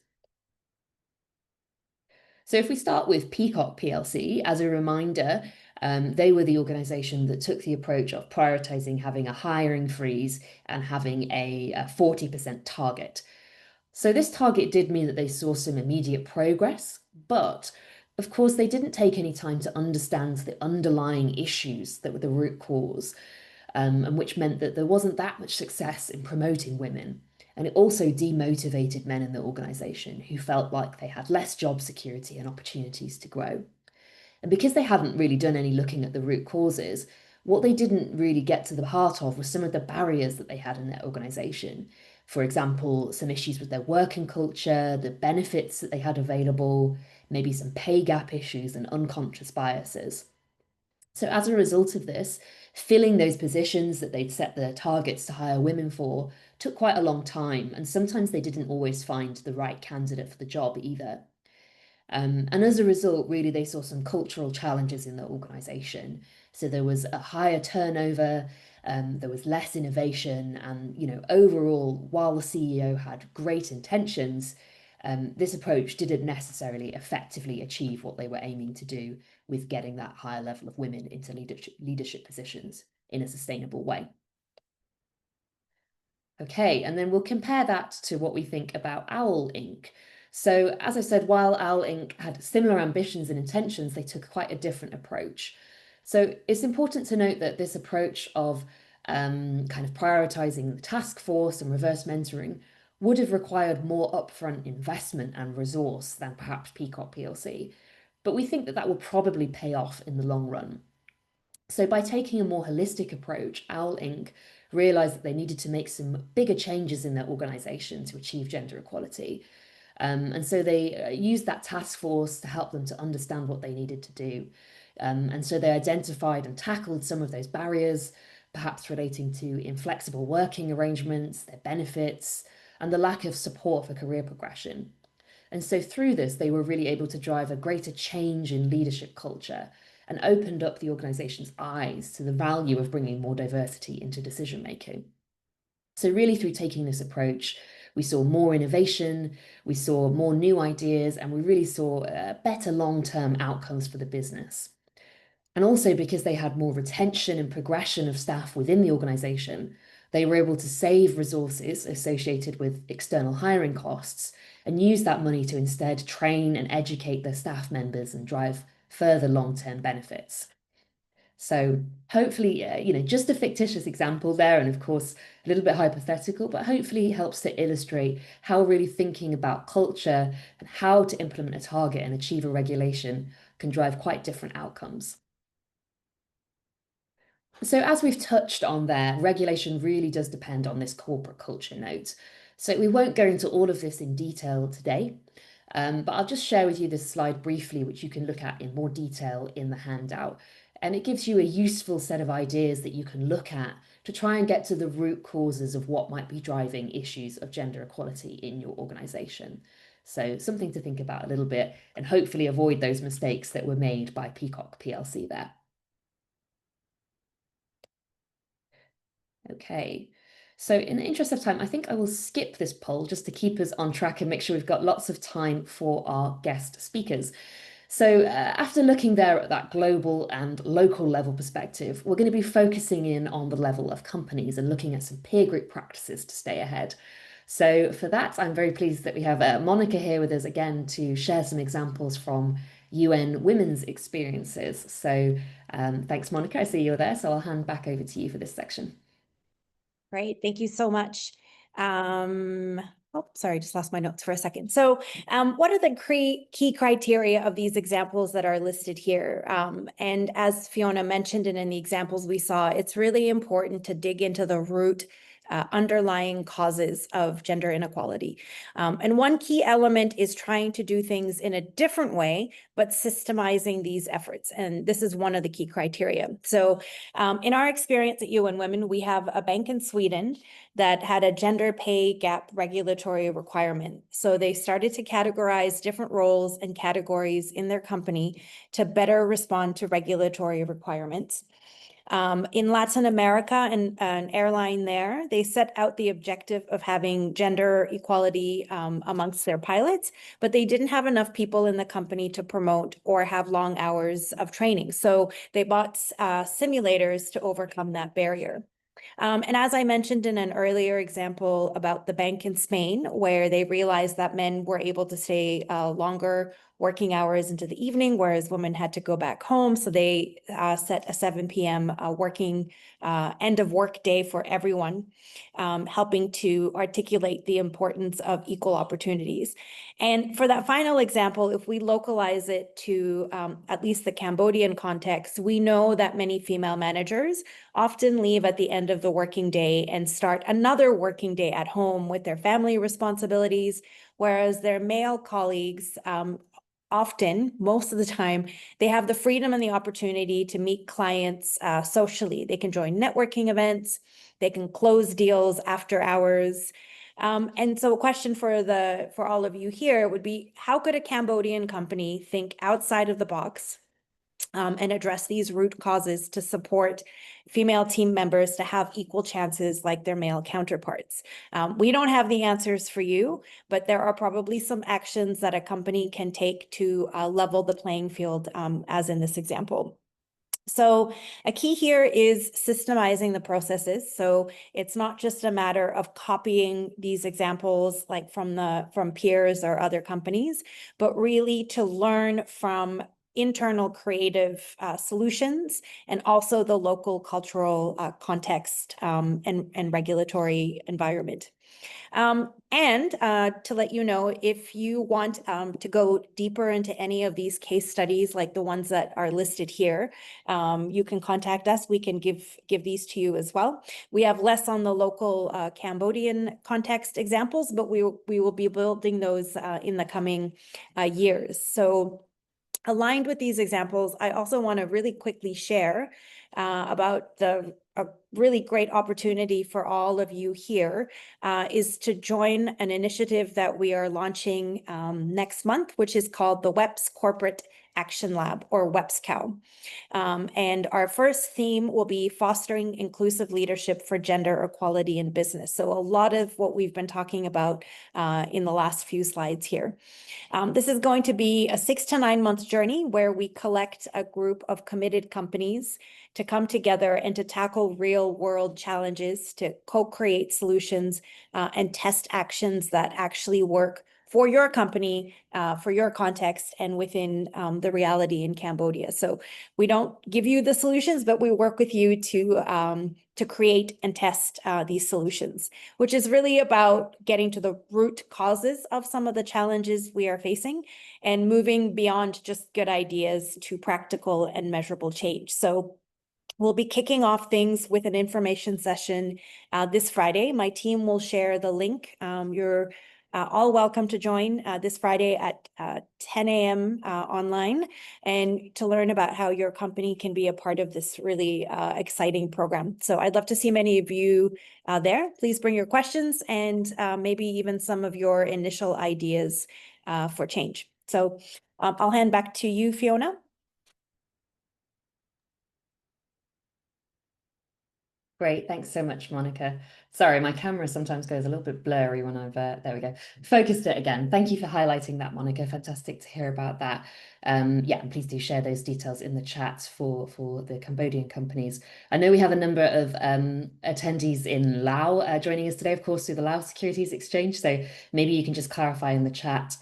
So if we start with Peacock PLC, as a reminder, they were the organization that took the approach of prioritizing having a hiring freeze and having a 40% target. So this target did mean that they saw some immediate progress, but of course they didn't take any time to understand the underlying issues that were the root cause, and which meant that there wasn't that much success in promoting women. And it also demotivated men in the organization who felt like they had less job security and opportunities to grow. And because they hadn't really done any looking at the root causes, what they didn't really get to the heart of was some of the barriers that they had in their organization. For example, some issues with their working culture, the benefits that they had available, maybe some pay gap issues and unconscious biases. So as a result of this, filling those positions that they'd set their targets to hire women for took quite a long time, and sometimes they didn't always find the right candidate for the job either. And as a result, really, they saw some cultural challenges in the organization. So there was a higher turnover, there was less innovation, and overall, while the CEO had great intentions, this approach didn't necessarily effectively achieve what they were aiming to do with getting that higher level of women into leadership positions in a sustainable way. Okay, and then we'll compare that to what we think about Owl Inc. So as I said, while Owl Inc. had similar ambitions and intentions, they took quite a different approach. So it's important to note that this approach of kind of prioritizing the task force and reverse mentoring would have required more upfront investment and resource than perhaps Peacock PLC. But we think that that will probably pay off in the long run. So by taking a more holistic approach, Owl Inc. realized that they needed to make some bigger changes in their organization to achieve gender equality. And so they used that task force to help them to understand what they needed to do. And so they identified and tackled some of those barriers, perhaps relating to inflexible working arrangements, their benefits, and the lack of support for career progression. And so through this, they were really able to drive a greater change in leadership culture and opened up the organization's eyes to the value of bringing more diversity into decision making. So really through taking this approach, we saw more innovation, we saw more new ideas, and we really saw better long-term outcomes for the business. And also because they had more retention and progression of staff within the organization, they were able to save resources associated with external hiring costs and use that money to instead train and educate their staff members and drive further long-term benefits. So hopefully, just a fictitious example there, and of course, a little bit hypothetical, but hopefully helps to illustrate how really thinking about culture and how to implement a target and achieve a regulation can drive quite different outcomes. So as we've touched on there, regulation really does depend on this corporate culture note. So we won't go into all of this in detail today, but I'll just share with you this slide briefly, which you can look at in more detail in the handout. And it gives you a useful set of ideas that you can look at to try and get to the root causes of what might be driving issues of gender equality in your organization. So something to think about a little bit and hopefully avoid those mistakes that were made by Peacock PLC there. Okay, so in the interest of time, I think I will skip this poll just to keep us on track and make sure we've got lots of time for our guest speakers. So after looking there at that global and local level perspective, we're going to be focusing in on the level of companies and looking at some peer group practices to stay ahead. So for that, I'm very pleased that we have Monica here with us again to share some examples from UN women's experiences. So thanks, Monica. I see you're there, so I'll hand back over to you for this section. Great, thank you so much. Oh, sorry, just lost my notes for a second. So what are the key criteria of these examples that are listed here? And as Fiona mentioned, and in the examples we saw, it's really important to dig into the root underlying causes of gender inequality. And one key element is trying to do things in a different way, but systemizing these efforts. And this is one of the key criteria. So in our experience at UN Women, we have a bank in Sweden that had a gender pay gap regulatory requirement. So they started to categorize different roles and categories in their company to better respond to regulatory requirements. In Latin America, and an airline there, they set out the objective of having gender equality amongst their pilots, but they didn't have enough people in the company to promote or have long hours of training. So they bought simulators to overcome that barrier. And as I mentioned in an earlier example about the bank in Spain, where they realized that men were able to stay longer working hours into the evening, whereas women had to go back home. So they set a 7 p.m. Working end of work day for everyone, helping to articulate the importance of equal opportunities. And for that final example, if we localize it to at least the Cambodian context, we know that many female managers often leave at the end of the working day and start another working day at home with their family responsibilities, whereas their male colleagues often, most of the time, they have the freedom and the opportunity to meet clients socially. They can join networking events, they can close deals after hours. And so a question for all of you here would be, how could a Cambodian company think outside of the box and address these root causes to support female team members to have equal chances like their male counterparts? We don't have the answers for you, but there are probably some actions that a company can take to level the playing field, as in this example. So a key here is systemizing the processes. So it's not just a matter of copying these examples like from peers or other companies, but really to learn from internal creative solutions and also the local cultural context and regulatory environment. And to let you know, if you want to go deeper into any of these case studies, like the ones that are listed here, you can contact us. We can give these to you as well. We have less on the local Cambodian context examples, but we will be building those in the coming years. So aligned with these examples, I also want to really quickly share about a really great opportunity for all of you here is to join an initiative that we are launching next month, which is called the WEPS Corporate Action Lab, or WEPSCOW. And our first theme will be fostering inclusive leadership for gender equality in business. So a lot of what we've been talking about in the last few slides here. This is going to be a 6 to 9 month journey where we collect a group of committed companies to come together and to tackle real world challenges, to co-create solutions and test actions that actually work for your company, for your context, and within the reality in Cambodia. So we don't give you the solutions, but we work with you to create and test these solutions, which is really about getting to the root causes of some of the challenges we are facing and moving beyond just good ideas to practical and measurable change. So we'll be kicking off things with an information session this Friday. My team will share the link. You're all welcome to join this Friday at 10 a.m. Online, and to learn about how your company can be a part of this really exciting program. So I'd love to see many of you there. Please bring your questions and maybe even some of your initial ideas for change. So I'll hand back to you, Fiona. Great, thanks so much, Monica. Sorry, my camera sometimes goes a little bit blurry when I've, there we go, focused it again. Thank you for highlighting that, Monica. Fantastic to hear about that. Yeah, and please do share those details in the chat for the Cambodian companies. I know we have a number of attendees in Laos joining us today, of course, through the Laos Securities Exchange. So maybe you can just clarify in the chat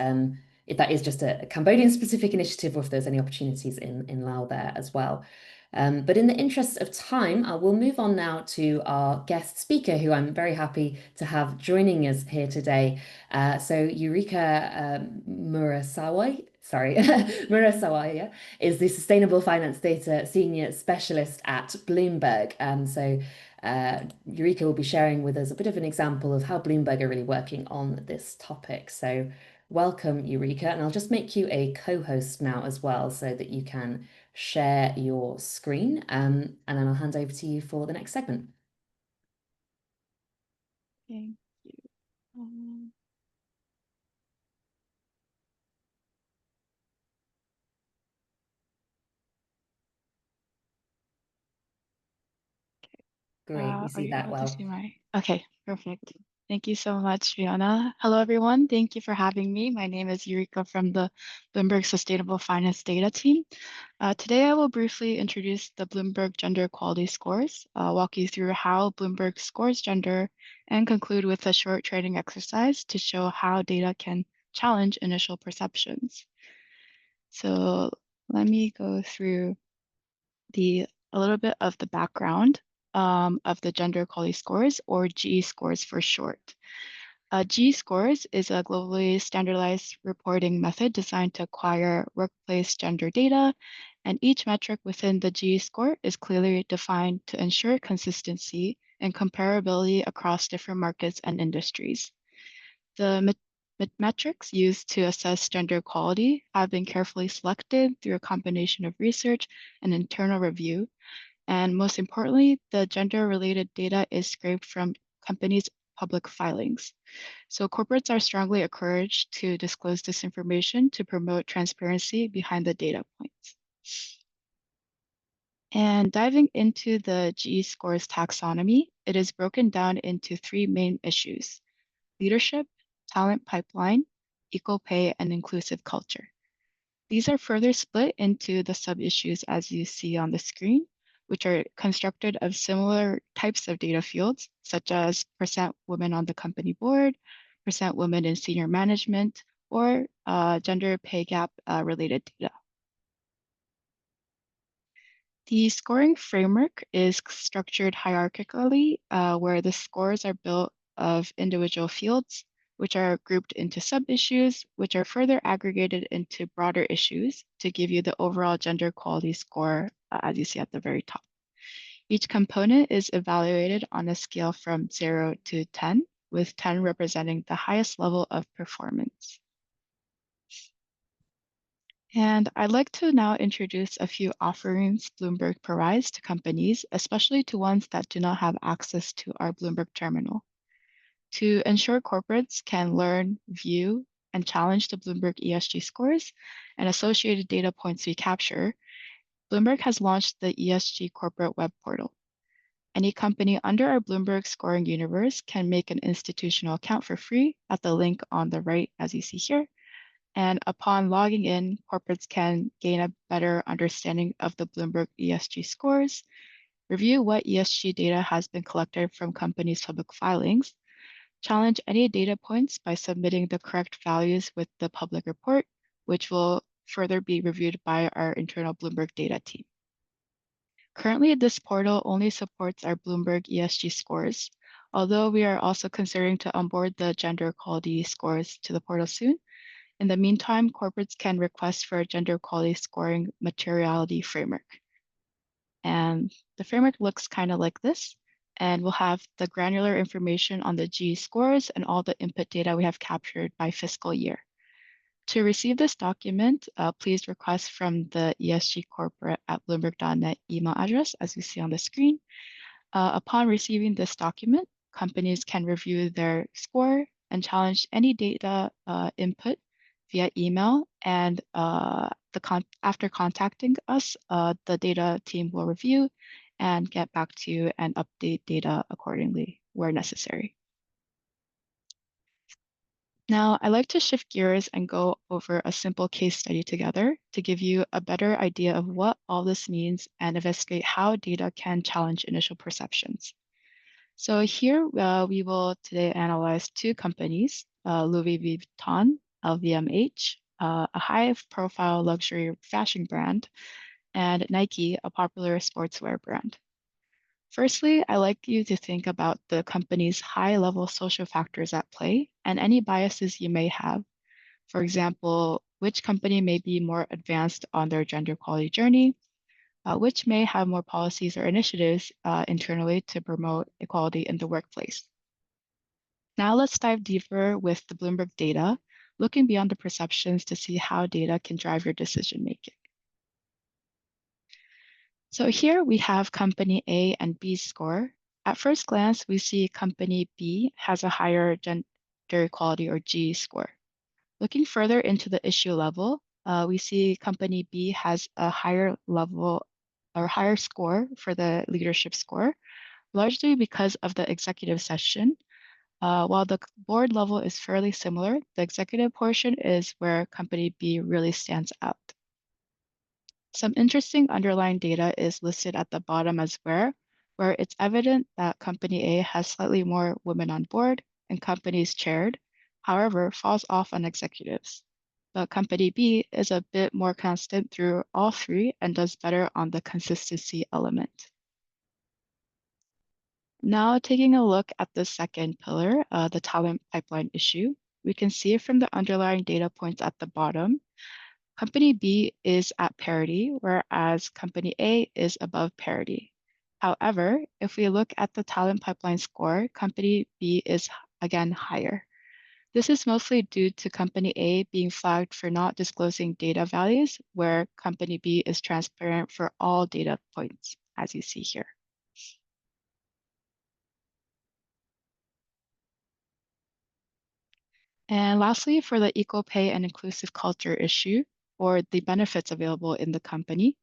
if that is just a Cambodian specific initiative or if there's any opportunities in Laos there as well. But in the interest of time, we'll move on now to our guest speaker, who I'm very happy to have joining us here today. So Eureka Murasawai, Murasawaya is the Sustainable Finance Data Senior Specialist at Bloomberg. So Eureka will be sharing with us a bit of an example of how Bloomberg are really working on this topic. So welcome, Eureka, and I'll just make you a co-host now as well so that you can share your screen, and then I'll hand over to you for the next segment. Thank you. Great, we Are see you that able to well. see my? Okay, perfect. Thank you so much, Fiona. Hello, everyone. Thank you for having me. My name is Eureka from the Bloomberg Sustainable Finance Data Team. Today, I will briefly introduce the Bloomberg Gender Equality Scores, walk you through how Bloomberg scores gender, and conclude with a short training exercise to show how data can challenge initial perceptions. So let me go through a little bit of the background of the gender equality scores, or G scores for short. G scores is a globally standardized reporting method designed to acquire workplace gender data, and each metric within the G score is clearly defined to ensure consistency and comparability across different markets and industries. The metrics used to assess gender equality have been carefully selected through a combination of research and internal review. And most importantly, the gender-related data is scraped from companies' public filings. So corporates are strongly encouraged to disclose this information to promote transparency behind the data points. And diving into the GE scores taxonomy, it is broken down into three main issues: leadership, talent pipeline, equal pay, and inclusive culture. These are further split into the sub-issues as you see on the screen, which are constructed of similar types of data fields, such as percent women on the company board, percent women in senior management, or gender pay gap related data. The scoring framework is structured hierarchically, where the scores are built of individual fields, which are grouped into sub-issues, which are further aggregated into broader issues to give you the overall gender equality score, as you see at the very top. Each component is evaluated on a scale from 0 to 10, with 10 representing the highest level of performance. And I'd like to now introduce a few offerings Bloomberg provides to companies, especially to ones that do not have access to our Bloomberg terminal. To ensure corporates can learn, view, and challenge the Bloomberg ESG scores and associated data points we capture, Bloomberg has launched the ESG corporate web portal. Any company under our Bloomberg scoring universe can make an institutional account for free at the link on the right, as you see here. And upon logging in, corporates can gain a better understanding of the Bloomberg ESG scores, review what ESG data has been collected from companies' public filings, challenge any data points by submitting the correct values with the public report, which will further be reviewed by our internal Bloomberg data team. Currently, this portal only supports our Bloomberg ESG scores, although we are also considering to onboard the gender equality scores to the portal soon. In the meantime, corporates can request for a gender equality scoring materiality framework. And the framework looks kind of like this, and we'll have the granular information on the G scores and all the input data we have captured by fiscal year. To receive this document, please request from the ESG corporate at bloomberg.net email address, as you see on the screen. Upon receiving this document, companies can review their score and challenge any data input via email, and after contacting us, the data team will review and get back to you and update data accordingly where necessary. Now, I'd like to shift gears and go over a simple case study together to give you a better idea of what all this means and investigate how data can challenge initial perceptions. So here we will today analyze two companies, Louis Vuitton, LVMH, a high-profile luxury fashion brand, and Nike, a popular sportswear brand. Firstly, I'd like you to think about the company's high-level social factors at play and any biases you may have. For example, which company may be more advanced on their gender equality journey, which may have more policies or initiatives internally to promote equality in the workplace. Now let's dive deeper with the Bloomberg data, looking beyond the perceptions to see how data can drive your decision making. So here we have company A and B score. At first glance, we see company B has a higher gender equality or G score. Looking further into the issue level, we see company B has a higher level or higher score for the leadership score, largely because of the executive session. While the board level is fairly similar, the executive portion is where company B really stands out. Some interesting underlying data is listed at the bottom as where it's evident that company A has slightly more women on board and companies chaired, however, falls off on executives. But company B is a bit more constant through all three and does better on the consistency element. Now taking a look at the second pillar, the talent pipeline issue, we can see from the underlying data points at the bottom, company B is at parity, whereas company A is above parity. However, if we look at the talent pipeline score, company B is again higher. This is mostly due to company A being flagged for not disclosing data values, where company B is transparent for all data points, as you see here. And lastly, for the equal pay and inclusive culture issue, or the benefits available in the company,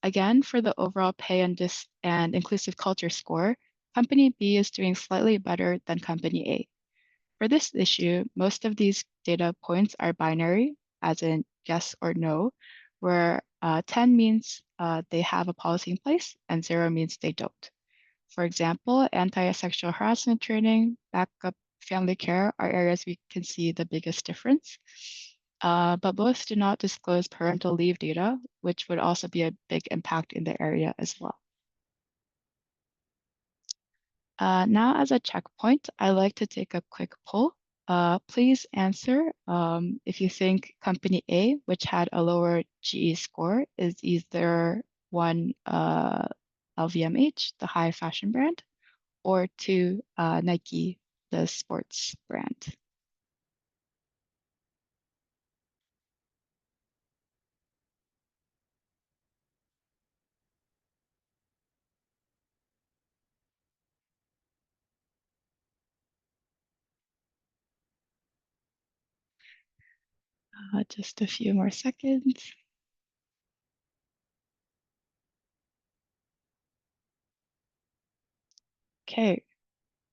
again, for the overall pay and inclusive culture score, company B is doing slightly better than company A. For this issue, most of these data points are binary, as in yes or no, where 10 means they have a policy in place and 0 means they don't. For example, anti-sexual harassment training, backup family care are areas we can see the biggest difference. But both do not disclose parental leave data, which would also be a big impact in the area as well. Now, as a checkpoint, I like to take a quick poll. Please answer if you think company A, which had a lower GE score, is either one, LVMH, the high fashion brand, or two, Nike, the sports brand. Just a few more seconds. Okay,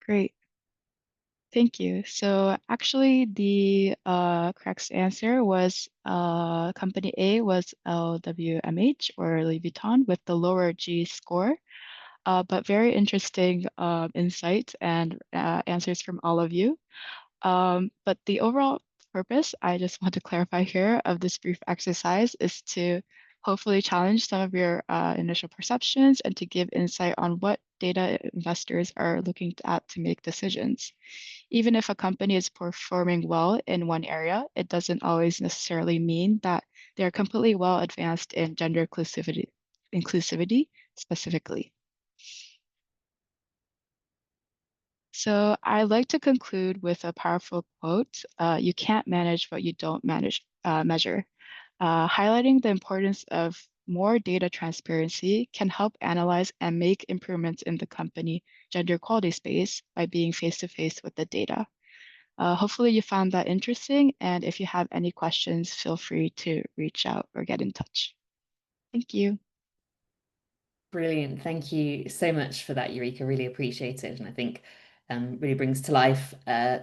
great. Thank you. So actually the correct answer was company A was LWMH or Louis Vuitton with the lower G score. But very interesting insights and answers from all of you. But the overall purpose, I just want to clarify here, of this brief exercise is to hopefully challenge some of your initial perceptions and to give insight on what data investors are looking at to make decisions. Even if a company is performing well in one area, it doesn't always necessarily mean that they're completely well advanced in gender inclusivity specifically. So I like to conclude with a powerful quote, you can't manage what you don't measure. Highlighting the importance of more data transparency can help analyze and make improvements in the company gender equality space by being face-to-face with the data. Hopefully you found that interesting, and if you have any questions, feel free to reach out or get in touch. Thank you. Brilliant. Thank you so much for that, Eureka. Really appreciate it. And I think really brings to life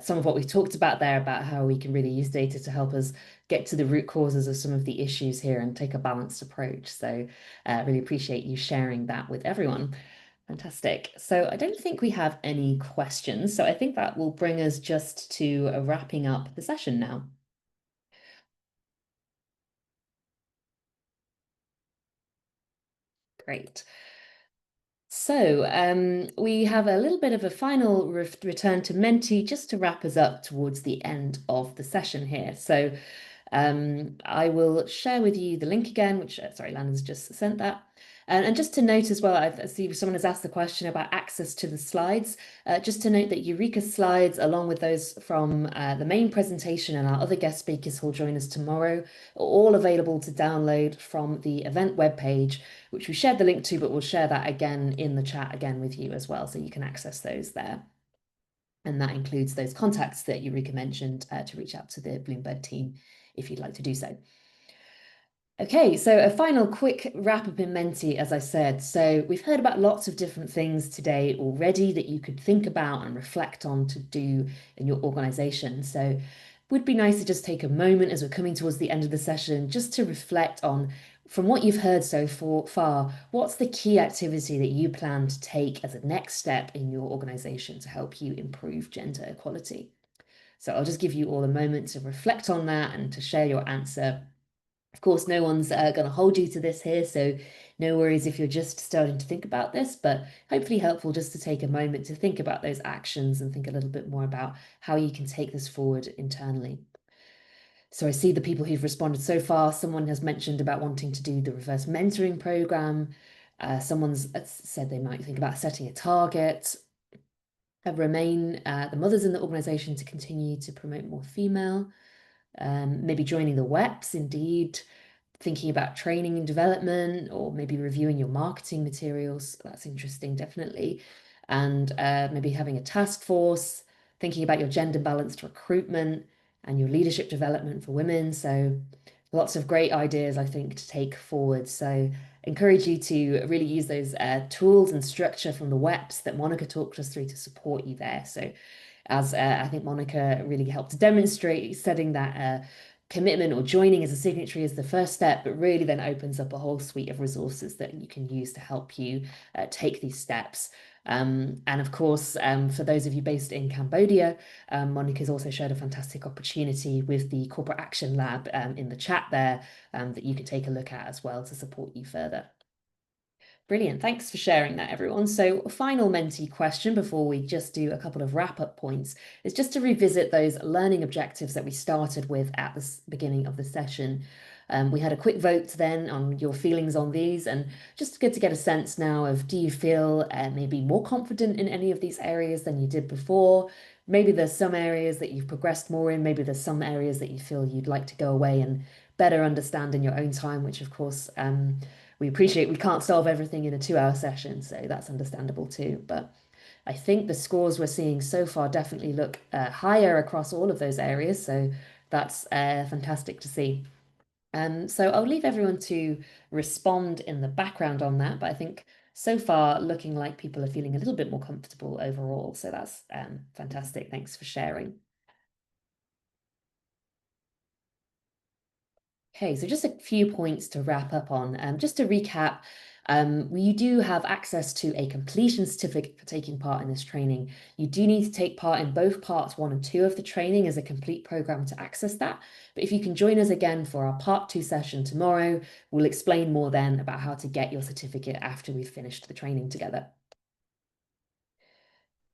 some of what we've talked about there about how we can really use data to help us get to the root causes of some of the issues here and take a balanced approach. So really appreciate you sharing that with everyone. Fantastic. So I don't think we have any questions. So I think that will bring us just to wrapping up the session now. Great. So we have a little bit of a final return to Menti just to wrap us up towards the end of the session here. So I will share with you the link again, which, sorry, Landon's just sent that. And just to note as well, I see someone has asked the question about access to the slides. Just to note that Eureka's slides, along with those from the main presentation and our other guest speakers who will join us tomorrow, are all available to download from the event webpage, which we shared the link to, but we'll share that again in the chat again with you as well, so you can access those there. And that includes those contacts that Eureka mentioned to reach out to the Bloomberg team if you'd like to do so. Okay, so a final quick wrap up in Menti, as I said. So we've heard about lots of different things today already that you could think about and reflect on to do in your organization. So it would be nice to just take a moment as we're coming towards the end of the session, just to reflect on, from what you've heard so far, what's the key activity that you plan to take as a next step in your organization to help you improve gender equality? So I'll just give you all a moment to reflect on that and to share your answer. Of course, no one's going to hold you to this here, so no worries if you're just starting to think about this, but hopefully helpful just to take a moment to think about those actions and think a little bit more about how you can take this forward internally. So I see the people who've responded so far. Someone has mentioned about wanting to do the reverse mentoring program. Someone's said they might think about setting a target. Remain the mothers in the organization to continue to promote more female. Maybe joining the WEPs, indeed, thinking about training and development, or maybe reviewing your marketing materials. That's interesting, definitely. And maybe having a task force, thinking about your gender balanced recruitment and your leadership development for women. So lots of great ideas, I think, to take forward. So encourage you to really use those tools and structure from the WEPs that Monica talked us through to support you there. So as I think Monica really helped to demonstrate, setting that commitment or joining as a signatory is the first step, but really then opens up a whole suite of resources that you can use to help you take these steps. And of course, for those of you based in Cambodia, Monica's also shared a fantastic opportunity with the Corporate Action Lab in the chat there that you can take a look at as well to support you further. Brilliant. Thanks for sharing that, everyone. So final Menti question before we just do a couple of wrap-up points is just to revisit those learning objectives that we started with at the beginning of the session. We had a quick vote then on your feelings on these, and just good to get a sense now of, do you feel maybe more confident in any of these areas than you did before? Maybe there's some areas that you've progressed more in. Maybe there's some areas that you feel you'd like to go away and better understand in your own time, which of course, we appreciate we can't solve everything in a 2-hour session, so that's understandable too. But I think the scores we're seeing so far definitely look higher across all of those areas, so that's fantastic to see. So I'll leave everyone to respond in the background on that, but I think so far looking like people are feeling a little bit more comfortable overall, so that's fantastic. Thanks for sharing. Okay, so just a few points to wrap up on. Just to recap, you do have access to a completion certificate for taking part in this training. You do need to take part in both parts 1 and 2 of the training as a complete program to access that. But if you can join us again for our part 2 session tomorrow, we'll explain more then about how to get your certificate after we've finished the training together.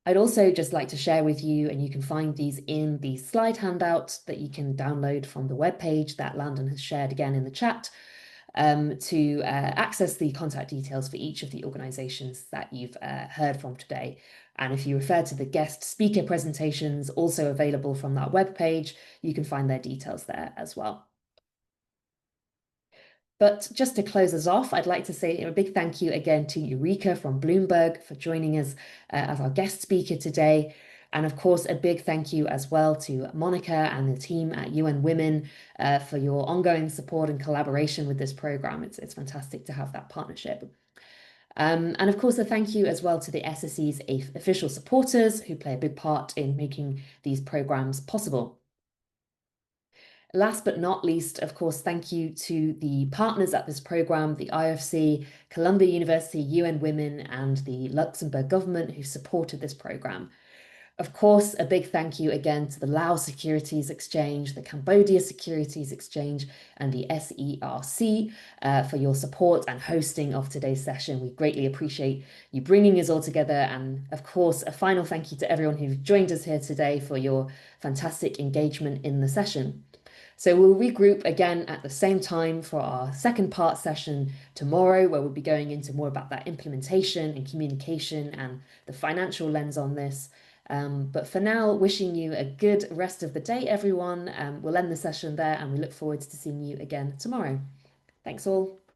I'd also just like to share with you, and you can find these in the slide handout that you can download from the webpage that Landon has shared again in the chat, to access the contact details for each of the organizations that you've heard from today. And if you refer to the guest speaker presentations also available from that webpage, you can find their details there as well. But just to close us off, I'd like to say a big thank you again to Eureka from Bloomberg for joining us as our guest speaker today. And of course, a big thank you as well to Monica and the team at UN Women for your ongoing support and collaboration with this program. It's fantastic to have that partnership. And of course, a thank you as well to the SSE's official supporters who play a big part in making these programs possible. Last but not least, of course, thank you to the partners at this program, the IFC, Columbia University, UN Women, and the Luxembourg government who supported this program. Of course, a big thank you again to the Laos Securities Exchange, the Cambodia Securities Exchange, and the SERC for your support and hosting of today's session. We greatly appreciate you bringing us all together. And of course, a final thank you to everyone who's joined us here today for your fantastic engagement in the session. So we'll regroup again at the same time for our second part session tomorrow, where we'll be going into more about that implementation and communication and the financial lens on this. But for now, wishing you a good rest of the day, everyone. We'll end the session there and we look forward to seeing you again tomorrow. Thanks all.